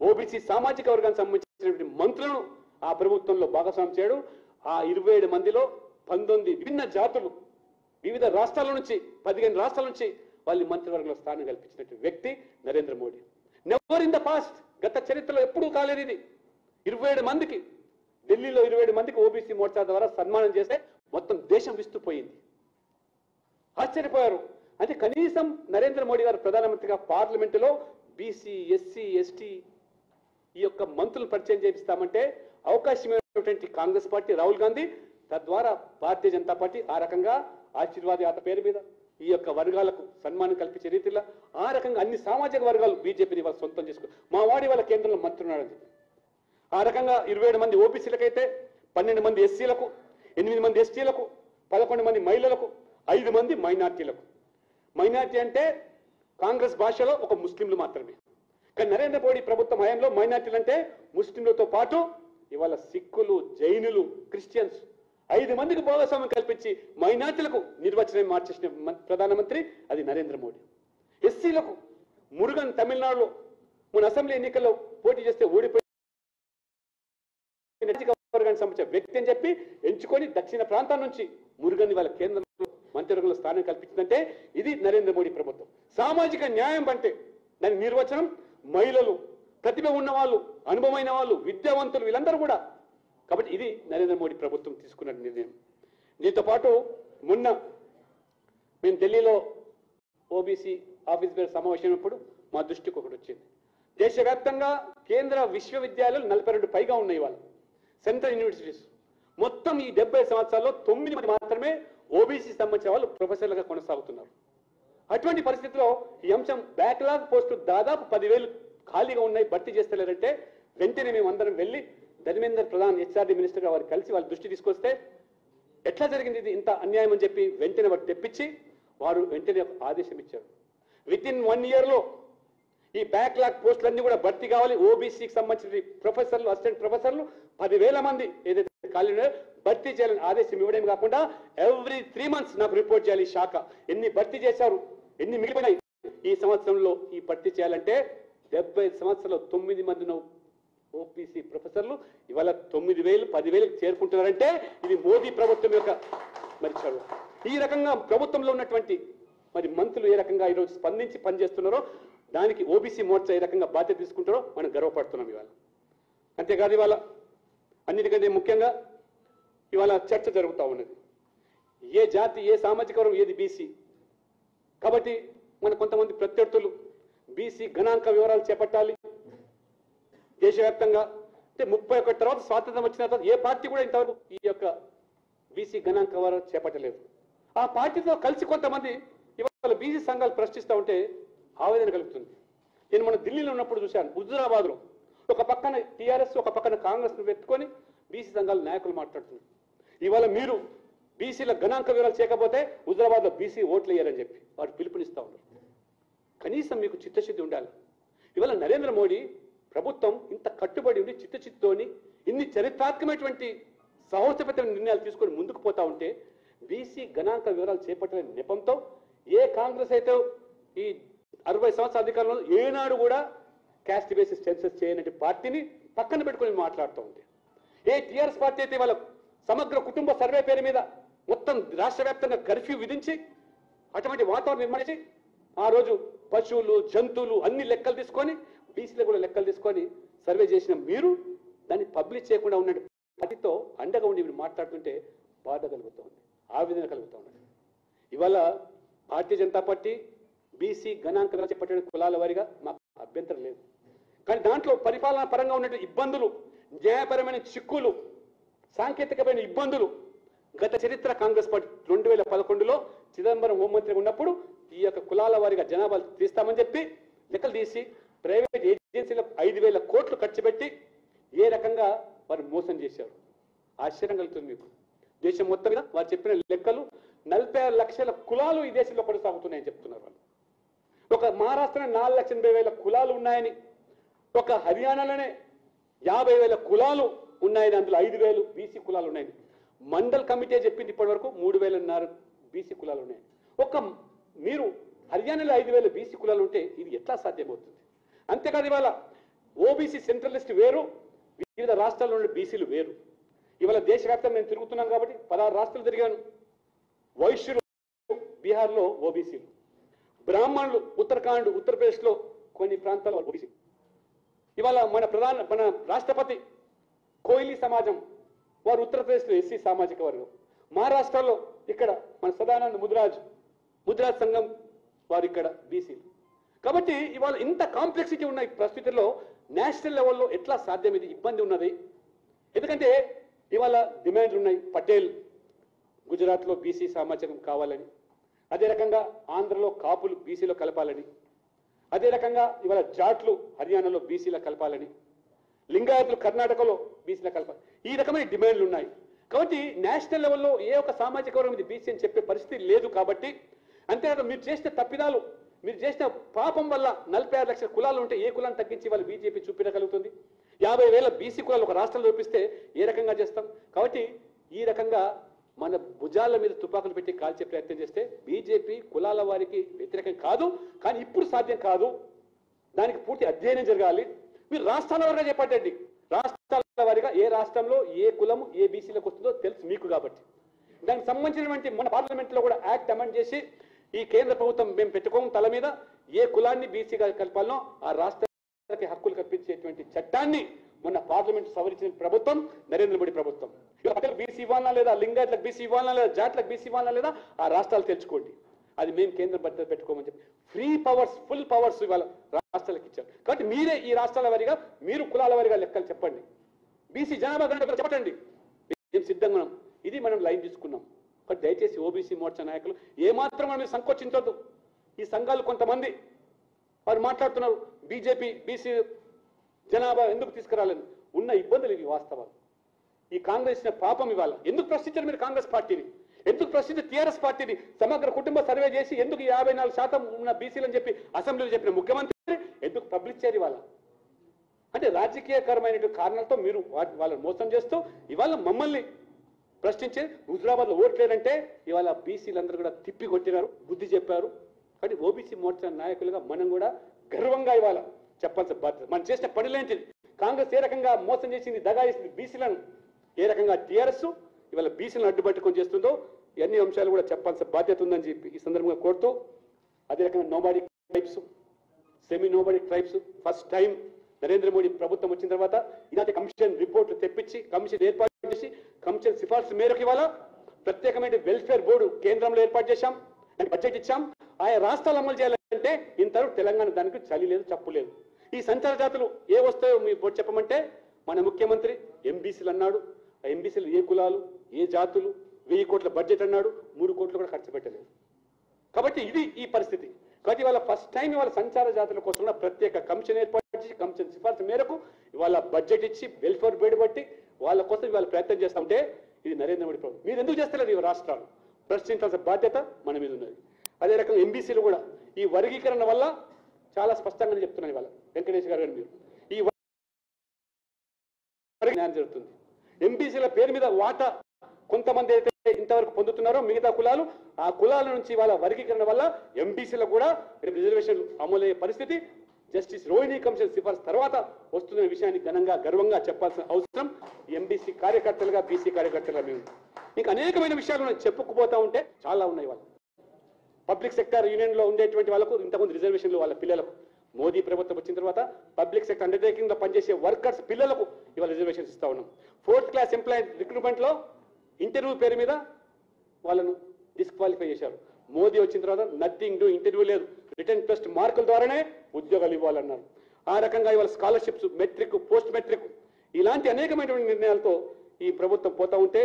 ఓబీసీ సామాజిక వర్గానికి సంబంధించినటువంటి మంత్రులను ఆ ప్రభుత్వంలో భాగస్వామ్యం చేయడం. ఆ 27 మందిలో 19 విభిన్న జాతులు వివిధ రాష్ట్రాల నుంచి 15 రాష్ట్రాల నుంచి వాళ్ళ మంత్రివర్గంలో స్థానం కల్పించినటువంటి వ్యక్తి Narendra Modi. Never in the past, గత చరిత్రలో ఎప్పుడూ కాలేదు ఇది. 27 మందికి ఢిల్లీలో 27 మందికి ఓబీసీ మోర్చా ద్వారా సన్మానం చేస్తే మొత్తం దేశం విస్తుపోయింది, ఆశ్చర్యపోయారు. అంటే కనీసం నరేంద్ర మోడీ గారు ప్రధానమంత్రిగా పార్లమెంటులో బీసీ ఎస్సీ ఎస్టీ ఈ యొక్క మంత్రులను పరిచయం చేపిస్తామంటే అవకాశమైనటువంటి కాంగ్రెస్ పార్టీ రాహుల్ గాంధీ తద్వారా భారతీయ జనతా పార్టీ ఆ రకంగా ఆశీర్వాద యాత్ర పేరు మీద ఈ యొక్క వర్గాలకు సన్మానం కల్పించే రీతిలో ఆ రకంగా అన్ని సామాజిక వర్గాలు బీజేపీని వాళ్ళు సొంతం చేసుకుని మా వాడి వాళ్ళ కేంద్రంలో మంత్రున్నాడని చెప్పి ఆ రకంగా 27 మంది ఓబీసీలకైతే 12 మంది ఎస్సీలకు, 8 మంది ఎస్టీలకు, 11 మంది మహిళలకు, 5 మంది మైనార్టీలకు. మైనార్టీ అంటే కాంగ్రెస్ భాషలో ఒక ముస్లింలు మాత్రమే. కానీ నరేంద్ర మోడీ ప్రభుత్వం హయాంలో మైనార్టీలు అంటే ముస్లింలతో పాటు ఇవాళ సిక్కులు, జైనులు, క్రిస్టియన్స్ 5 మందికి భాగస్వామ్యం కల్పించి మైనార్టీలకు నిర్వచనం మార్చేసిన ప్రధానమంత్రి అది నరేంద్ర మోడీ. ఎస్సీలకు మురుగన్ తమిళనాడులో మన అసెంబ్లీ ఎన్నికల్లో పోటీ చేస్తే ఓడిపోయి వర్గానికి సంబంధించిన వ్యక్తి అని చెప్పి ఎంచుకొని దక్షిణ ప్రాంతం నుంచి మురుగన్ వాళ్ళ కేంద్రంలో మంత్రివర్గంలో స్థానం కల్పించిందంటే ఇది నరేంద్ర మోడీ ప్రభుత్వం. సామాజిక న్యాయం అంటే దాని నిర్వచనం మహిళలు, ప్రతిభ ఉన్న వాళ్ళు, అనుభవమైన వాళ్ళు, విద్యావంతులు వీళ్ళందరూ కూడా. కాబట్టి ఇది నరేంద్ర మోడీ ప్రభుత్వం తీసుకున్న నిర్ణయం. దీంతో పాటు మొన్న మేము ఢిల్లీలో ఓబీసీ ఆఫీస్ పేరు సమావేశమైనప్పుడు మా దృష్టికి ఒకటి వచ్చింది. దేశవ్యాప్తంగా కేంద్ర విశ్వవిద్యాలయాలు 42 పైగా ఉన్నాయి వాళ్ళు సెంట్రల్ యూనివర్సిటీస్. మొత్తం ఈ 70 సంవత్సరాల్లో 9 మంది మాత్రమే ఓబీసీ సంబంధించిన వాళ్ళు ప్రొఫెసర్లుగా కొనసాగుతున్నారు. అటువంటి పరిస్థితిలో ఈ అంశం బ్యాక్లాగ్ పోస్టులు దాదాపు 10,000 ఖాళీగా ఉన్నాయి, భర్తీ చేస్తలేరంటే వెంటనే మేము అందరం వెళ్ళి ధర్మేందర్ ప్రధాన్ హెచ్ఆర్డీ మినిస్టర్గా వారు కలిసి వాళ్ళ దృష్టి తీసుకొస్తే ఎట్లా జరిగింది ఇది ఇంత అన్యాయం అని చెప్పి వెంటనే వారు తెప్పించి వారు వెంటనే ఆదేశం ఇచ్చారు. వితిన్ 1 yearలో ఈ బ్యాక్లాగ్ పోస్టులన్నీ కూడా భర్తీ కావాలి. ఓబీసీకి సంబంధించిన ప్రొఫెసర్లు, అసిస్టెంట్ ప్రొఫెసర్లు 10,000 మంది ఏదైతే ఖాళీ భర్తీ చేయాలని ఆదేశం ఇవ్వడం కాకుండా ఎవ్రీ 3 months నాకు రిపోర్ట్ చేయాలి. శాఖ ఎన్ని భర్తీ చేశారు, ఎన్ని మిగిలిపోయినాయి, ఈ సంవత్సరంలో ఈ భర్తీ చేయాలంటే 70 సంవత్సరాలు 9 మంది ఓబీసీ ప్రొఫెసర్లు ఇవాళ 9,000, 10,000కి చేరుకుంటున్నారంటే ఇది మోదీ ప్రభుత్వం యొక్క మరి చదువు. ఈ రకంగా ప్రభుత్వంలో ఉన్నటువంటి మరి మంత్రులు ఏ రకంగా ఈరోజు స్పందించి పనిచేస్తున్నారో దానికి ఓబీసీ మోర్చా ఏ రకంగా బాధ్యత తీసుకుంటారో మనం గర్వపడుతున్నాం ఇవాళ. అంతేకాదు ఇవాళ అన్నిటికంటే ముఖ్యంగా ఇవాళ చర్చ జరుగుతూ ఉన్నది. ఏ జాతి, ఏ సామాజిక వర్గం, ఏది బీసీ. కాబట్టి మన కొంతమంది ప్రత్యర్థులు బీసీ గణాంక వివరాలు చేపట్టాలి దేశవ్యాప్తంగా. అంటే 31 తర్వాత స్వాతంత్రం వచ్చిన తర్వాత ఏ పార్టీ కూడా ఇంతవరకు ఈ యొక్క బీసీ గణాంక వివరాలు చేపట్టలేదు. ఆ పార్టీతో కలిసి కొంతమంది ఇవాళ బీసీ సంఘాలు ప్రశ్నిస్తూ ఉంటే ఆవేదన కలుగుతుంది. నేను మన ఢిల్లీలో ఉన్నప్పుడు చూశాను, హుజూరాబాద్లో ఒక పక్కన టీఆర్ఎస్, ఒక పక్కన కాంగ్రెస్ను పెట్టుకొని బీసీ సంఘాల నాయకులు మాట్లాడుతున్నారు. ఇవాళ మీరు బీసీల గణాంక వివరాలు చేయకపోతే హుజూరాబాద్లో బీసీ ఓట్లు వేయాలని చెప్పి వారు పిలుపునిస్తూ ఉన్నారు. కనీసం మీకు చిత్తశుద్ధి ఉండాలి. ఇవాళ నరేంద్ర మోడీ ప్రభుత్వం ఇంత కట్టుబడి ఉండి చిత్తశుద్ధితోని ఇన్ని చరిత్రాత్మకమైనటువంటి సాహసోపేత నిర్ణయాలు తీసుకొని ముందుకు పోతా ఉంటే బీసీ గణాంక వివరాలు చేపట్టిన నెపంతో ఏ కాంగ్రెస్ అయితే ఈ 60 సంవత్సరాల అధికారంలో ఏనాడు కూడా క్యాస్ట్ బేసిస్ సెన్సస్ చేయనటి పార్టీని పక్కన పెట్టుకొని మాట్లాడుతూ ఉంది. ఏ టీఆర్ఎస్ పార్టీ అయితే వాళ్ళ సమగ్ర కుటుంబ సర్వే పేరు మీద మొత్తం రాష్ట్ర వ్యాప్తంగా కర్ఫ్యూ విధించి అటువంటి వాతావరణం నిర్మించి ఆ రోజు పశువులు జంతువులు అన్ని లెక్కలు తీసుకొని బీసీలో కూడా లెక్కలు తీసుకొని సర్వే చేసిన మీరు దాన్ని పబ్లిష్ చేయకుండా ఉన్న పార్టీతో అండగా ఉండి మీరు మాట్లాడుతుంటే బాధ కలుగుతుంది, ఆవేదన కలుగుతూ ఉన్నది. ఇవాళ భారతీయ జనతా పార్టీ బీసీ గణాంకాలు చేపట్టిన కులాల వారిగా మాకు అభ్యంతరం లేదు. కానీ దాంట్లో పరిపాలన పరంగా ఉన్నటువంటి ఇబ్బందులు, న్యాయపరమైన చిక్కులు, సాంకేతికమైన ఇబ్బందులు గత చరిత్ర కాంగ్రెస్ పార్టీ 2011లో చిదంబరం హోంమంత్రిగా ఉన్నప్పుడు ఈ యొక్క కులాల వారిగా జనాభా తీస్తామని చెప్పి లెక్కలు తీసి ప్రైవేట్ ఏజెన్సీలకు 5,000 కోట్లు ఖర్చు పెట్టి ఏ రకంగా వారు మోసం చేశారు. ఆశ్చర్యం కలుగుతుంది మీకు. దేశం మొత్తం మీద వారు చెప్పిన లెక్కలు 46 లక్షల కులాలు ఈ దేశంలో కొనసాగుతున్నాయని చెప్తున్నారు వాళ్ళు. ఒక మహారాష్ట్రలో 4,80,000 కులాలు ఉన్నాయని, ఒక హర్యానాలోనే 50,000 కులాలు ఉన్నాయని, అందులో 5,000 బీసీ కులాలు ఉన్నాయని మండల్ కమిటీ చెప్పింది. ఇప్పటి వరకు 3,000 బీసీ కులాలు ఉన్నాయని. ఒక మీరు హర్యానాలో 5,000 బీసీ కులాలు ఉంటే ఇది ఎట్లా సాధ్యమవుతుంది? అంతేకాదు ఇవాళ ఓబీసీ సెంట్రల్ లిస్ట్ వేరు, వివిధ రాష్ట్రాల్లో ఉండే బీసీలు వేరు. ఇవాళ దేశవ్యాప్తంగా నేను తిరుగుతున్నాను కాబట్టి 16 రాష్ట్రాలు తిరిగాను. వైశ్యులు బీహార్లో ఓబీసీలు, బ్రాహ్మణులు ఉత్తరాఖండ్ ఉత్తరప్రదేశ్లో కొన్ని ప్రాంతాల్లో ఓబీసీ. ఇవాళ మన రాష్ట్రపతి కోయిలీ సమాజం వారు ఉత్తరప్రదేశ్లో ఎస్సీ సామాజిక వర్గం, మహారాష్ట్రలో ఇక్కడ మన సదానంద ముదిరాజ్ సంఘం వారు ఇక్కడ బీసీలు. కాబట్టి ఇవాళ ఇంత కాంప్లెక్సిటీ ఉన్న ఈ పరిస్థితుల్లో నేషనల్ లెవెల్లో ఎట్లా సాధ్యం? ఇది ఇబ్బంది ఉన్నది. ఎందుకంటే ఇవాళ డిమాండ్లు ఉన్నాయి. పటేల్ గుజరాత్లో బీసీ సామాజికం కావాలని, అదే రకంగా ఆంధ్రలో కాపులు బీసీలో కలపాలని, అదే రకంగా ఇవాళ జాట్లు హర్యానాలో బీసీలో కలపాలని, లింగాయతులు కర్ణాటకలో బీసీలో కలపాలి. ఈ రకమైన డిమాండ్లు ఉన్నాయి. కాబట్టి నేషనల్ లెవెల్లో ఏ ఒక్క సామాజిక వర్గం ఇది బీసీ అని చెప్పే పరిస్థితి లేదు. కాబట్టి అంతేకాదు మీరు చేసిన తప్పిదాలు, మీరు చేసిన పాపం వల్ల 46 లక్షల కులాలు ఉంటే ఏ కులాన్ని తగ్గించి వాళ్ళు బీజేపీ చూపించగలుగుతుంది? 50,000 బీసీ కులాలు ఒక రాష్ట్రంలో చూపిస్తే ఏ రకంగా చేస్తాం? కాబట్టి ఈ రకంగా మన భుజాల మీద తుపాకులు పెట్టి కాల్చే ప్రయత్నం చేస్తే బీజేపీ కులాల వారికి వ్యతిరేకం కాదు. కానీ ఇప్పుడు సాధ్యం కాదు. దానికి పూర్తి అధ్యయనం జరగాలి. మీరు రాష్ట్రాల వారిగా చేపట్టండి. రాష్ట్రాల వారిగా ఏ రాష్ట్రంలో ఏ కులం ఏ బీసీలకు వస్తుందో తెలుసు మీకు. కాబట్టి దానికి సంబంధించినటువంటి మన పార్లమెంట్లో కూడా యాక్ట్ అమెండ్ చేసి ఈ కేంద్ర ప్రభుత్వం మేము పెట్టుకోము తల మీద ఏ కులాన్ని బీసీగా కలపాలనో ఆ రాష్ట్రాలకి హక్కులు కల్పించేటువంటి చట్టాన్ని మొన్న పార్లమెంట్ సవరించిన ప్రభుత్వం నరేంద్ర మోడీ ప్రభుత్వం. బీసీ ఇవ్వాలన్నా లేదా, లింగాయట్లకు బీసీ ఇవ్వాలన్నా లేదా, జాట్లకు బీసీ ఇవ్వాలన్నా లేదా, ఆ రాష్ట్రాలు తెలుసుకోండి. అది మేము కేంద్ర బడ్జెట్ పెట్టుకోమని చెప్పి ఫ్రీ పవర్స్, ఫుల్ పవర్స్ ఇవాళ రాష్ట్రాలకు ఇచ్చారు. కాబట్టి మీరే ఈ రాష్ట్రాల వారిగా మీరు కులాల వారిగా లెక్కలు చెప్పండి. బీసీ జనాభా గణన చెప్పండి. మేము సిద్ధంగా ఉన్నాం. ఇది మనం లైన్ తీసుకున్నాం. బట్ దయచేసి ఓబీసీ మోర్చా నాయకులు ఏమాత్రం మనం సంకోచించొద్దు. ఈ సంఘాలు కొంతమంది వారు మాట్లాడుతున్నారు బీజేపీ బీసీ జనాభా ఎందుకు తీసుకురాలని. ఉన్న ఇబ్బందులు ఇవి వాస్తవాలు. ఈ కాంగ్రెస్ పాపం ఇవాళ ఎందుకు ప్రశ్నించారు మీరు కాంగ్రెస్ పార్టీని? ఎందుకు ప్రశ్నించారు టీఆర్ఎస్ పార్టీని? సమగ్ర కుటుంబ సర్వే చేసి ఎందుకు 54% ఉన్న బీసీలని చెప్పి అసెంబ్లీలో చెప్పిన ముఖ్యమంత్రి ఎందుకు పబ్లిష్ చేయాలి ఇవాళ? అంటే రాజకీయకరమైన కారణాలతో మీరు వాళ్ళని మోసం చేస్తూ ఇవాళ మమ్మల్ని ప్రశ్నించి హుజురాబాద్లో ఓట్లేదంటే ఇవాళ బీసీలందరూ కూడా తిప్పి కొట్టినారు, బుద్ధి చెప్పారు. కానీ ఓబీసీ మోర్చా నాయకులుగా మనం కూడా గర్వంగా ఇవాళ చెప్పాల్సిన బాధ్యత. మనం చేసిన పనులేంటిది? కాంగ్రెస్ ఏ రకంగా మోసం చేసింది, దగా చేసింది బీసీలను, ఏ రకంగా టీఆర్ఎస్ ఇవాళ బీసీలను అడ్డుపట్టుకొని చేస్తుందో అన్ని అంశాలు కూడా చెప్పాల్సిన బాధ్యత ఉందని చెప్పి ఈ సందర్భంగా కోరుతూ, అదే రకంగా nobody tribes, semi nobody tribes first time Narendra Modi ప్రభుత్వం వచ్చిన తర్వాత ఇలాంటి కమిషన్ రిపోర్ట్లు తెప్పించి కమిషన్ ఏర్పాటు చేసి కమిషన్ సిఫార్సు మేరకు ఇవాళ ప్రత్యేకమైన వెల్ఫేర్ బోర్డు కేంద్రంలో ఏర్పాటు చేశాం, బడ్జెట్ ఇచ్చాం. ఆయా రాష్ట్రాలు అమలు చేయాలంటే ఇంతవరకు తెలంగాణ దానికి చలి లేదు, చప్పు లేదు. ఈ సంచార జాతులు ఏ వస్తాయో మీరు చెప్పమంటే మన ముఖ్యమంత్రి ఎంబీసీలు అన్నాడు. ఆ ఎంబీసీలు ఏ కులాలు ఏ జాతులు 1000 కోట్ల బడ్జెట్ అన్నాడు, 3 కోట్లు కూడా ఖర్చు పెట్టలేదు. కాబట్టి ఇది ఈ పరిస్థితి. కాబట్టి ఇవాళ ఫస్ట్ టైం ఇవాళ సంచార జాతుల కోసం ప్రత్యేక కమిషన్ ఏర్పాటు చేసి కమిషన్ సిఫార్సు మేరకు ఇవాళ బడ్జెట్ ఇచ్చి వెల్ఫేర్ బోర్డు బట్టి వాళ్ళ కోసం ఇవాళ ప్రయత్నం చేస్తుంటే ఇది నరేంద్ర మోడీ ప్రభుత్వం. మీరు ఎందుకు చేస్తలేదు? ఈ రాష్ట్రాలు ప్రశ్నించాల్సిన బాధ్యత మన మీద ఉన్నది. అదే రకంగా ఎంబీసీలు కూడా ఈ వర్గీకరణ వల్ల చాలా స్పష్టంగా చెప్తున్నాను ఇవాళ వెంకటేష్ గారు. మీరు ఈ న్యాయం జరుగుతుంది. ఎంబీసీల పేరు మీద వాటా కొంతమంది అయితే ఇంతవరకు పొందుతున్నారో మిగతా కులాలు ఆ కులాల నుంచి వాళ్ళ వర్గీకరణ వల్ల ఎంబీసీలకు కూడా రిజర్వేషన్లు అమలయ్యే పరిస్థితి జస్టిస్ రోహిణి కమిషన్ సిఫార్సు తర్వాత వస్తున్న విషయాన్ని ఘనంగా గర్వంగా చెప్పాల్సిన అవసరం ఎంబీసీ కార్యకర్తలుగా బీసీ కార్యకర్తలుగా మేము. ఇంకా అనేకమైన విషయాలు మనం చెప్పుకుపోతా ఉంటే చాలా ఉన్నాయి. వాళ్ళు పబ్లిక్ సెక్టర్ యూనియన్లో ఉండేటువంటి వాళ్ళకు ఇంతకుముందు రిజర్వేషన్లు వాళ్ళ పిల్లలకు మోదీ ప్రభుత్వం వచ్చిన తర్వాత పబ్లిక్ సెక్టర్ అండర్టేకింగ్ లో పనిచేసే వర్కర్స్ పిల్లలకు ఇవాళ రిజర్వేషన్స్ ఇస్తా ఉన్నాం. 4th క్లాస్ ఎంప్లాయీ రిక్రూట్మెంట్ లో ఇంటర్వ్యూ పేరు మీద వాళ్ళను డిస్క్వాలిఫై చేశారు. మోదీ వచ్చిన తర్వాత నథింగ్ డూ, ఇంటర్వ్యూ లేదు, రిటర్న్ టెస్ట్ మార్కుల ద్వారానే ఉద్యోగాలు ఇవ్వాలన్నారు. ఆ రకంగా ఇవాళ స్కాలర్షిప్స్, మెట్రిక్, పోస్ట్ మెట్రిక్ ఇలాంటి అనేకమైన నిర్ణయాలతో ఈ ప్రభుత్వం పోతా ఉంటే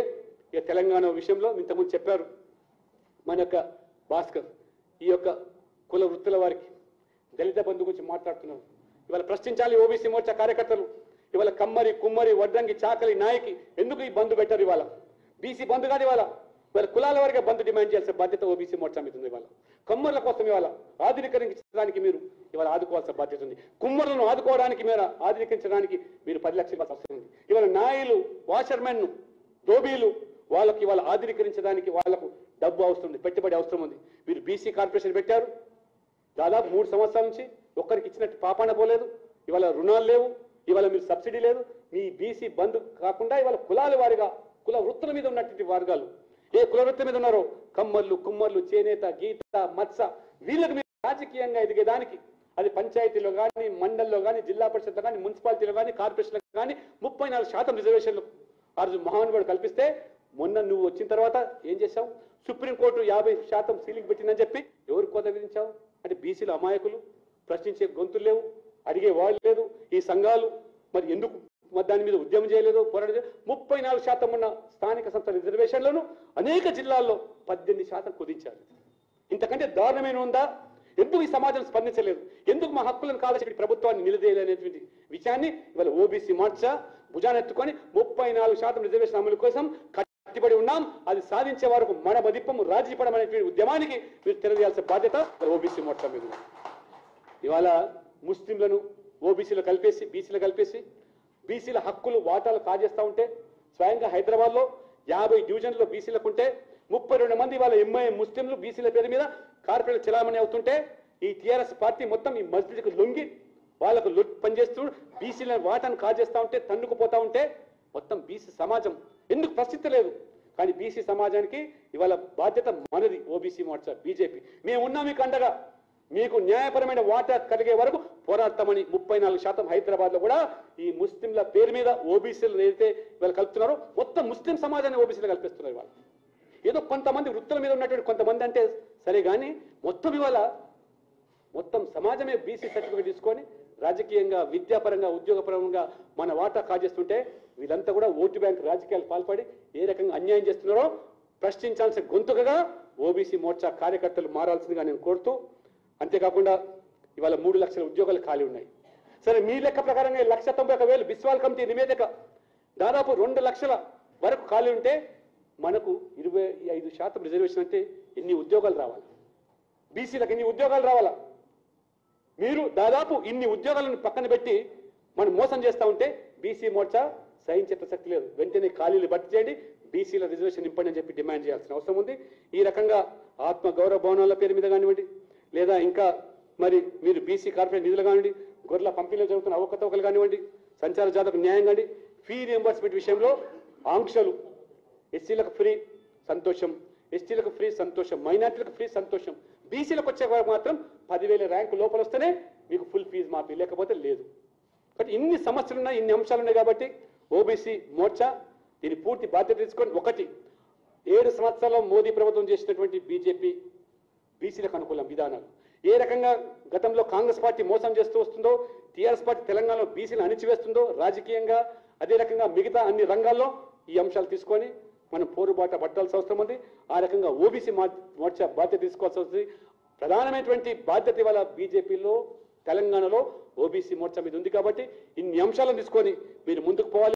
ఇక తెలంగాణ విషయంలో ఇంతకుముందు చెప్పారు మన యొక్క భాస్కర్, ఈ యొక్క కుల వృత్తుల వారికి దళిత బంధు గురించి మాట్లాడుతున్నారు. ఇవాళ ప్రశ్నించాలి ఓబీసీ మోర్చా కార్యకర్తలు. ఇవాళ కమ్మరి, కుమ్మరి, వడ్రంగి, చాకలి, నాయకి ఎందుకు ఈ బంధు పెట్టారు? ఇవాళ బీసీ బంధు కాదు, ఇవాళ కులాల వారిగా బంధు డిమాండ్ చేయాల్సిన బాధ్యత ఓబీసీ మోర్చా మీద ఉంది. ఇవాళ కమ్మర్ల కోసం ఇవాళ ఆధునీకరించడానికి మీరు ఇవాళ ఆదుకోవాల్సిన బాధ్యత ఉంది. కుమ్మరులను ఆదుకోవడానికి మీరు ఆధునీకరించడానికి మీరు 10 లక్షలు అవసరం ఉంది. ఇవాళ నాయలు, వాషర్మెన్, దోబీలు వాళ్ళకి ఇవాళ ఆధునీకరించడానికి వాళ్లకు డబ్బు అవసరం ఉంది, పెట్టుబడి అవసరం ఉంది. మీరు బీసీ కార్పొరేషన్ పెట్టారు, దాదాపు 3 సంవత్సరాల నుంచి ఒక్కరికి ఇచ్చినట్టు పాపాన పోలేదు. ఇవాళ రుణాలు లేవు, ఇవాళ మీరు సబ్సిడీ లేదు. మీ బీసీ బంధు కాకుండా ఇవాళ కులాల వారిగా కుల వృత్తుల మీద ఉన్నటువంటి వర్గాలు ఏ కుల వృత్తి మీద ఉన్నారో కమ్మర్లు, కుమ్మర్లు, చేనేత, గీత, మత్స వీళ్ళకి మీరు రాజకీయంగా ఎదిగేదానికి అది పంచాయతీలో కానీ, మండల్లో కానీ, జిల్లా పరిషత్లో కానీ, మున్సిపాలిటీలో కానీ, కార్పొరేషన్లో కానీ 34% రిజర్వేషన్లు ఆ రోజు మహానుభావుడు కల్పిస్తే మొన్న నువ్వు వచ్చిన తర్వాత ఏం చేశావు? సుప్రీంకోర్టు 50% సీలింగ్ పెట్టిందని చెప్పి ఎవరు కోత విధించావు? అంటే బీసీలు అమాయకులు, ప్రశ్నించే గొంతులు లేవు, అడిగే వాళ్ళు లేదు. ఈ సంఘాలు మరి ఎందుకు దాని మీద ఉద్యమం చేయలేదు, పోరాటం చేయలేదు? 34% ఉన్న స్థానిక సంస్థల రిజర్వేషన్లను అనేక జిల్లాల్లో 18% కుదించారు. ఇంతకంటే దారుణమైన ఉందా? ఎందుకు ఈ సమాజం స్పందించలేదు? ఎందుకు మా హక్కులను కాల్చేటి ప్రభుత్వాన్ని నిలదీయాలనేటువంటి విషయాన్ని ఇవాళ ఓబీసీ మోర్చా భుజానెత్తుకొని 34% రిజర్వేషన్ అమలు కోసం కట్టుబడి ఉన్నాం. అది సాధించే వరకు మన బదిప్పము రాజీ పడమనేటువంటి ఉద్యమానికి మీరు తెలియజేయాల్సిన బాధ్యత ఓబీసీ మోర్చా మీద. ఇవాళ ముస్లింలను ఓబీసీలో కలిపేసి, బీసీలో కలిపేసి బీసీల హక్కులు, వాటాలు కాజేస్తా ఉంటే స్వయంగా హైదరాబాద్లో 50 డివిజన్లో బీసీలకు ఉంటే 32 మంది వాళ్ళ ఎంఐ ముస్లింలు బీసీల పేరు మీద కార్పొరేట్ చలామణి అవుతుంటే ఈ టీఆర్ఎస్ పార్టీ మొత్తం ఈ మస్జిద్కు లొంగి వాళ్ళకు పనిచేస్తూ బీసీల వాటాను కాజేస్తా ఉంటే, తన్నుకుపోతా ఉంటే మొత్తం బీసీ సమాజం ఎందుకు ప్రశ్నించలేదు? కానీ బీసీ సమాజానికి ఇవాళ బాధ్యత మనది, ఓబీసీ మోర్చా, బీజేపీ. మేము ఉన్నాం మీకు అండగా. మీకు న్యాయపరమైన వాటా కలిగే వరకు పోరాడతామని 34% హైదరాబాద్లో కూడా ఈ ముస్లింల పేరు మీద ఓబీసీలు ఏదైతే ఇవాళ కలుపుతున్నారో మొత్తం ముస్లిం సమాజాన్ని ఓబీసీలు కల్పిస్తున్నారు. ఇవాళ ఏదో కొంతమంది వృత్తుల మీద ఉన్నటువంటి కొంతమంది అంటే సరే, కానీ మొత్తం ఇవాళ మొత్తం సమాజమే బీసీ సర్టిఫికేట్ తీసుకొని రాజకీయంగా, విద్యాపరంగా, ఉద్యోగపరంగా మన వాటా కాజేస్తుంటే వీళ్ళంతా కూడా ఓటు బ్యాంక్ రాజకీయాలు పాల్పడి ఏ రకంగా అన్యాయం చేస్తున్నారో ప్రశ్నించాల్సిన గొంతుకగా ఓబీసీ మోర్చా కార్యకర్తలు మారాల్సిందిగా నేను కోరుతూ, అంతేకాకుండా ఇవాళ 3 లక్షల ఉద్యోగాలు ఖాళీ ఉన్నాయి. సరే, మీ లెక్క ప్రకారంగా 191,000 బిస్వాల్ కమిటీ నివేదిక దాదాపు 2 లక్షల వరకు ఖాళీ ఉంటే మనకు 25% రిజర్వేషన్ అంటే ఎన్ని ఉద్యోగాలు రావాలి? బీసీలకు ఎన్ని ఉద్యోగాలు రావాలా? మీరు దాదాపు ఇన్ని ఉద్యోగాలను పక్కన పెట్టి మనం మోసం చేస్తూ ఉంటే బీసీ మోర్చా సహించే ప్రసక్తి లేదు. వెంటనే ఖాళీలు భర్తీ చేయండి, బీసీల రిజర్వేషన్ నింపండి అని చెప్పి డిమాండ్ చేయాల్సిన అవసరం ఉంది. ఈ రకంగా ఆత్మ గౌరవ భవనాల పేరు మీద కానివ్వండి, లేదా ఇంకా మరి మీరు బీసీ కార్పొరేట్ నిధులు కానివ్వండి, గొర్రెల పంపిణీలో జరుగుతున్న అవకతవకలు కానివ్వండి, సంచార జాతకు న్యాయం కానివ్వండి, ఫీ రియంబర్స్మెంట్ విషయంలో ఆంక్షలు, ఎస్సీలకు ఫ్రీ సంతోషం, ఎస్టీలకు ఫ్రీ సంతోషం, మైనార్టీలకు ఫ్రీ సంతోషం, బీసీలకు వచ్చే వరకు మాత్రం 10,000 ర్యాంకు లోపల వస్తేనే మీకు ఫుల్ ఫీజు మాఫీ, లేకపోతే లేదు. బట్ ఇన్ని సమస్యలు ఉన్నాయి, ఇన్ని అంశాలు ఉన్నాయి కాబట్టి ఓబీసీ మోర్చా దీని పూర్తి బాధ్యత తీసుకొని 7 సంవత్సరాల్లో మోదీ ప్రభుత్వం చేసినటువంటి బీజేపీ బీసీలకు అనుకూల విధానాలు ఏ రకంగా గతంలో కాంగ్రెస్ పార్టీ మోసం చేస్తూ వస్తుందో, టీఆర్ఎస్ పార్టీ తెలంగాణలో బీసీలు అణిచివేస్తుందో రాజకీయంగా, అదే రకంగా మిగతా అన్ని రంగాల్లో ఈ అంశాలు తీసుకొని మనం పోరుబాట పట్టాల్సిన అవసరం ఉంది. ఆ రకంగా ఓబీసీ మోర్చా బాధ్యత తీసుకోవాల్సి వస్తుంది. ప్రధానమైనటువంటి బాధ్యత ఇవాళ బీజేపీలో తెలంగాణలో ఓబీసీ మోర్చా మీద ఉంది కాబట్టి ఇన్ని అంశాలను తీసుకొని మీరు ముందుకు పోవాలి.